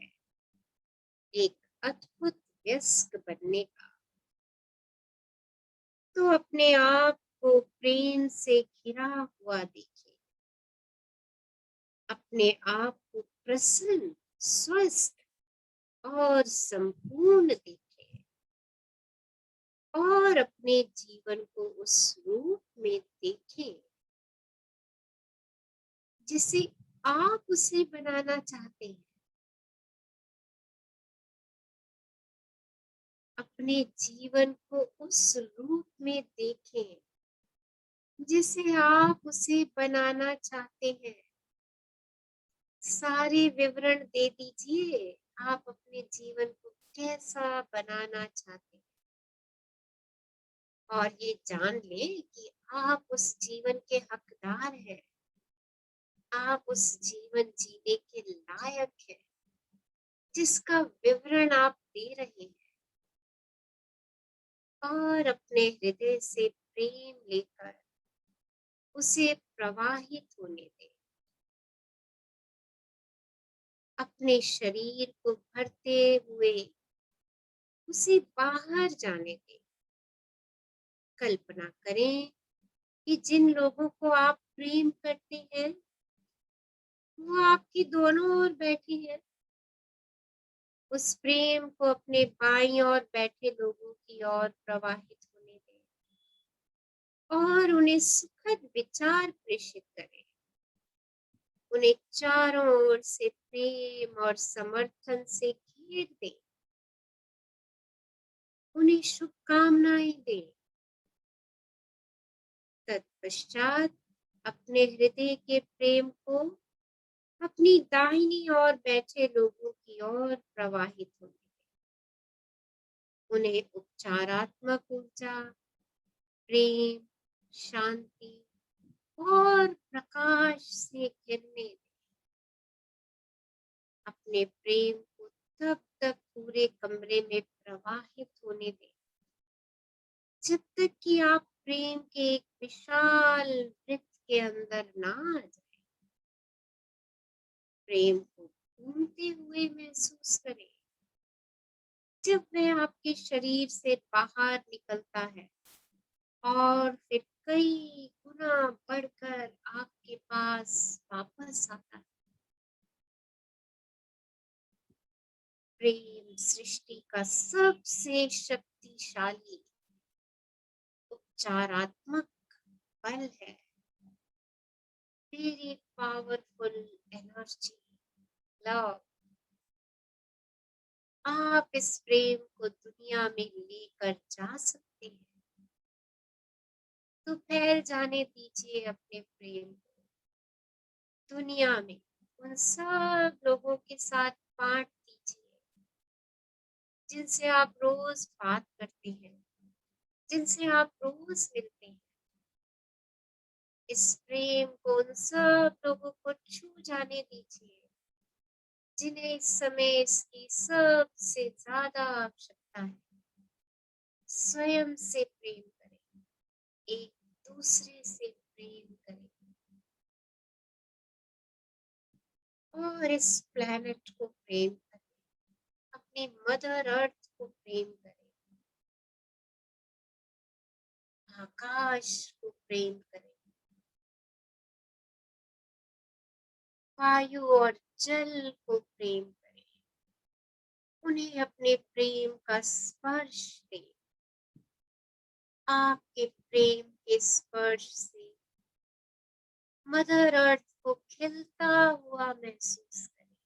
एक अद्भुत वयस्क बनने का। तो अपने आप को प्रेम से घिरा हुआ देखिए, अपने आप को प्रसन्न, स्वस्थ और संपूर्ण देखिए और अपने जीवन को उस रूप में देखें जिसे आप उसे बनाना चाहते हैं। अपने जीवन को उस रूप में देखें जिसे आप उसे बनाना चाहते हैं। सारे विवरण दे दीजिए, आप अपने जीवन को कैसा बनाना चाहते हैं और ये जान लें कि आप उस जीवन के हकदार हैं। आप उस जीवन जीने के लायक हैं। जिसका विवरण आप दे रहे हैं, और अपने हृदय से प्रेम लेकर उसे प्रवाहित होने दें। अपने शरीर को भरते हुए उसे बाहर जाने दें। कल्पना करें कि जिन लोगों को आप प्रेम करते हैं वो आपकी दोनों ओर बैठे हैं। उस प्रेम को अपने बाईं ओर बैठे लोगों की ओर प्रवाहित होने दें और उन्हें सुखद विचार प्रेषित करें। उन्हें चारों ओर से प्रेम और समर्थन से घेर दें। उन्हें शुभकामनाएं दें। तत्पश्चात अपने हृदय के प्रेम को अपनी दाहिनी ओर बैठे लोगों की ओर प्रवाहित होने दें। उन्हें उपचारात्मक ऊर्जा, प्रेम, शांति और प्रकाश से घिरने दें। अपने प्रेम को तब तक पूरे कमरे में प्रवाहित होने दें जब तक कि आप प्रेम के एक विशाल वृत्त के अंदर ना आ जाए। प्रेम को घूमते हुए महसूस करें जब वह आपके शरीर से बाहर निकलता है और फिर कई गुना बढ़कर आपके पास वापस आता है। प्रेम सृष्टि का सबसे शक्तिशाली उपचारात्मक बल है। Very powerful energy, love. आप इस प्रेम को दुनिया में लेकर जा सकते हैं। तो फैल जाने दीजिए अपने प्रेम को दुनिया में उन सब लोगों के साथ बांट दीजिए जिनसे आप रोज बात करते हैं, जिनसे आप रोज मिलते हैं। इस प्रेम को उन सब लोगों को छू जाने दीजिए जिन्हें इस समय इसकी सबसे ज्यादा आवश्यकता है। स्वयं से प्रेम करें, एक दूसरे से प्रेम करें और इस प्लेनेट को प्रेम करें, अपनी मदर अर्थ को प्रेम करें, आकाश को प्रेम करें, वायु और जल को प्रेम करें। उन्हें अपने प्रेम का स्पर्श दें। आपके प्रेम के स्पर्श से मदर अर्थ को खिलता हुआ महसूस करें।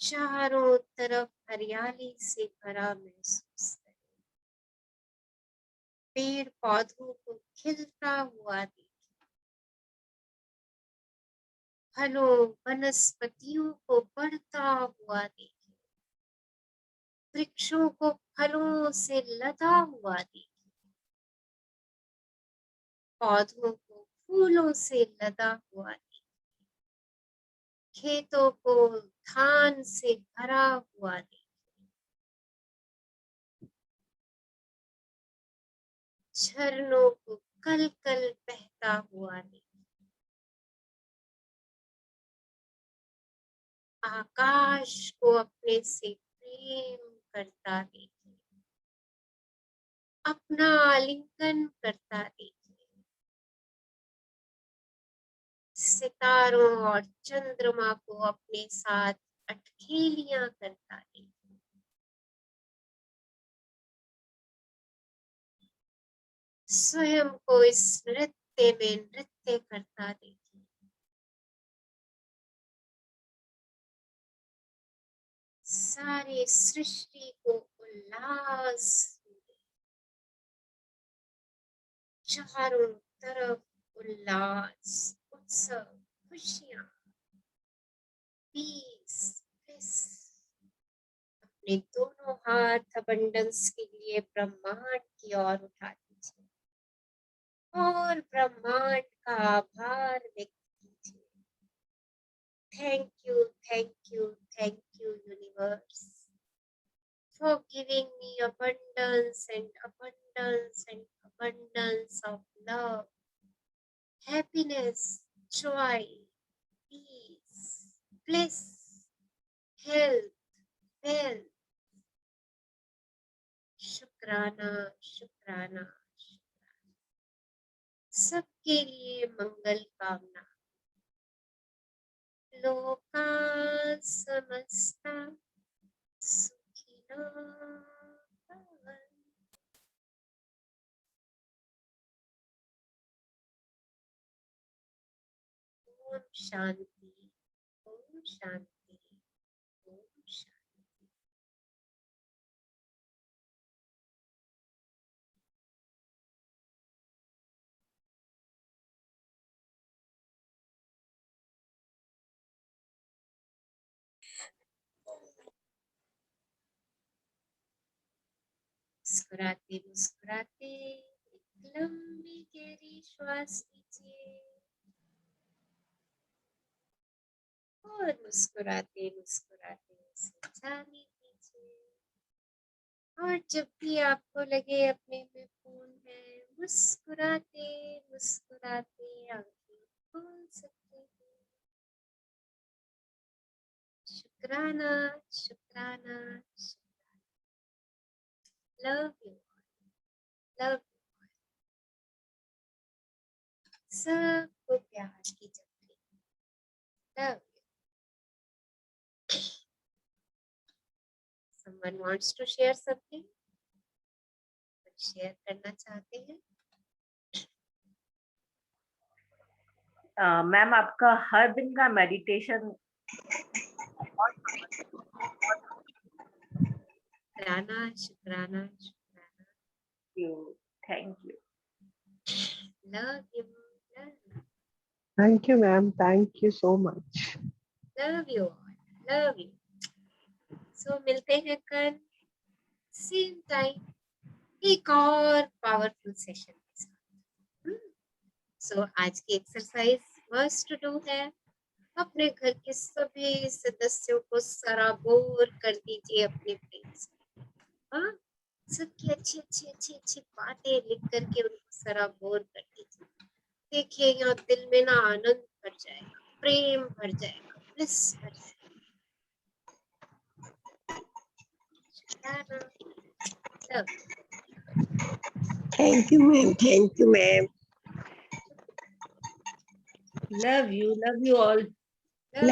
चारों तरफ हरियाली से भरा महसूस करें। पेड़ पौधों को खिलता हुआ देखें। फलों वनस्पतियों को बढ़ता हुआ देखें। वृक्षों को फलों से लदा हुआ देखें। पौधों को फूलों से लदा हुआ देखें। खेतों को धान से भरा हुआ देखें। झरनों को कल कल बहता हुआ देखें। आकाश को अपने से प्रेम करता देखें। अपना आलिंगन करता देखें। सितारों और चंद्रमा को अपने साथ अटखेलियां करता देखें। स्वयं को इस नृत्य में नृत्य करता देखें। सारी सृष्टि को उल्लास दें। चारों तरफ उल्लास, उत्सव, खुशियां, पीस, ब्लिस। अपने दोनों हाथ अबंडेंस के लिए ब्रह्मांड की ओर उठा दीजिए और ब्रह्मांड का आभार व्यक्त कीजिए। Thank you, thank you, thank you, universe, for giving me abundance and abundance and abundance of love, happiness, joy, peace, bliss, health, wealth. शुक्राना, शुक्राना, शुक्राना। सबके लिए मंगल कामना। लोका समस्ता सुखिनो भवन्तु। ओम शांति, ओम शांति, ओम शांति। मुस्कुराते मुस्कुराते एक लंबी गहरी श्वास लीजिए और मुस्कुराते मुस्कुराते उसे जाने दीजिए। और जब भी आपको लगे अपने में फोन है, मुस्कुराते मुस्कुराते आंखें खोल सकते हैं। शुक्राना, शुक्राना, शुक्राना। Love you, love you. सबको प्यार की जपली। Love you. Someone wants to share something? Share करना चाहते हैं? मैम आपका हर दिन का मेडिटेशन शुक्राना, शुक्राना, शुक्राना। Thank you. Love you, love you, Thank you, ma'am. Thank you so much. love you all, love you. So मिलते हैं कल सेम टाइम एक और पावरफुल सेशन के साथ। सो आज की एक्सरसाइज मस्ट डू है। अपने घर के सभी सदस्यों को सराबोर कर दीजिए अपने प्रेम से। हाँ, सबकी अच्छी अच्छी अच्छी अच्छी बातें लिख करके उनको सराबोर कर दीजिए। देखिए यहाँ दिल में ना आनंद भर जाएगा, प्रेम भर जाएगा, ब्लिस भर जाएगा। Thank you, ma'am. Thank you, ma'am. Love you all. Love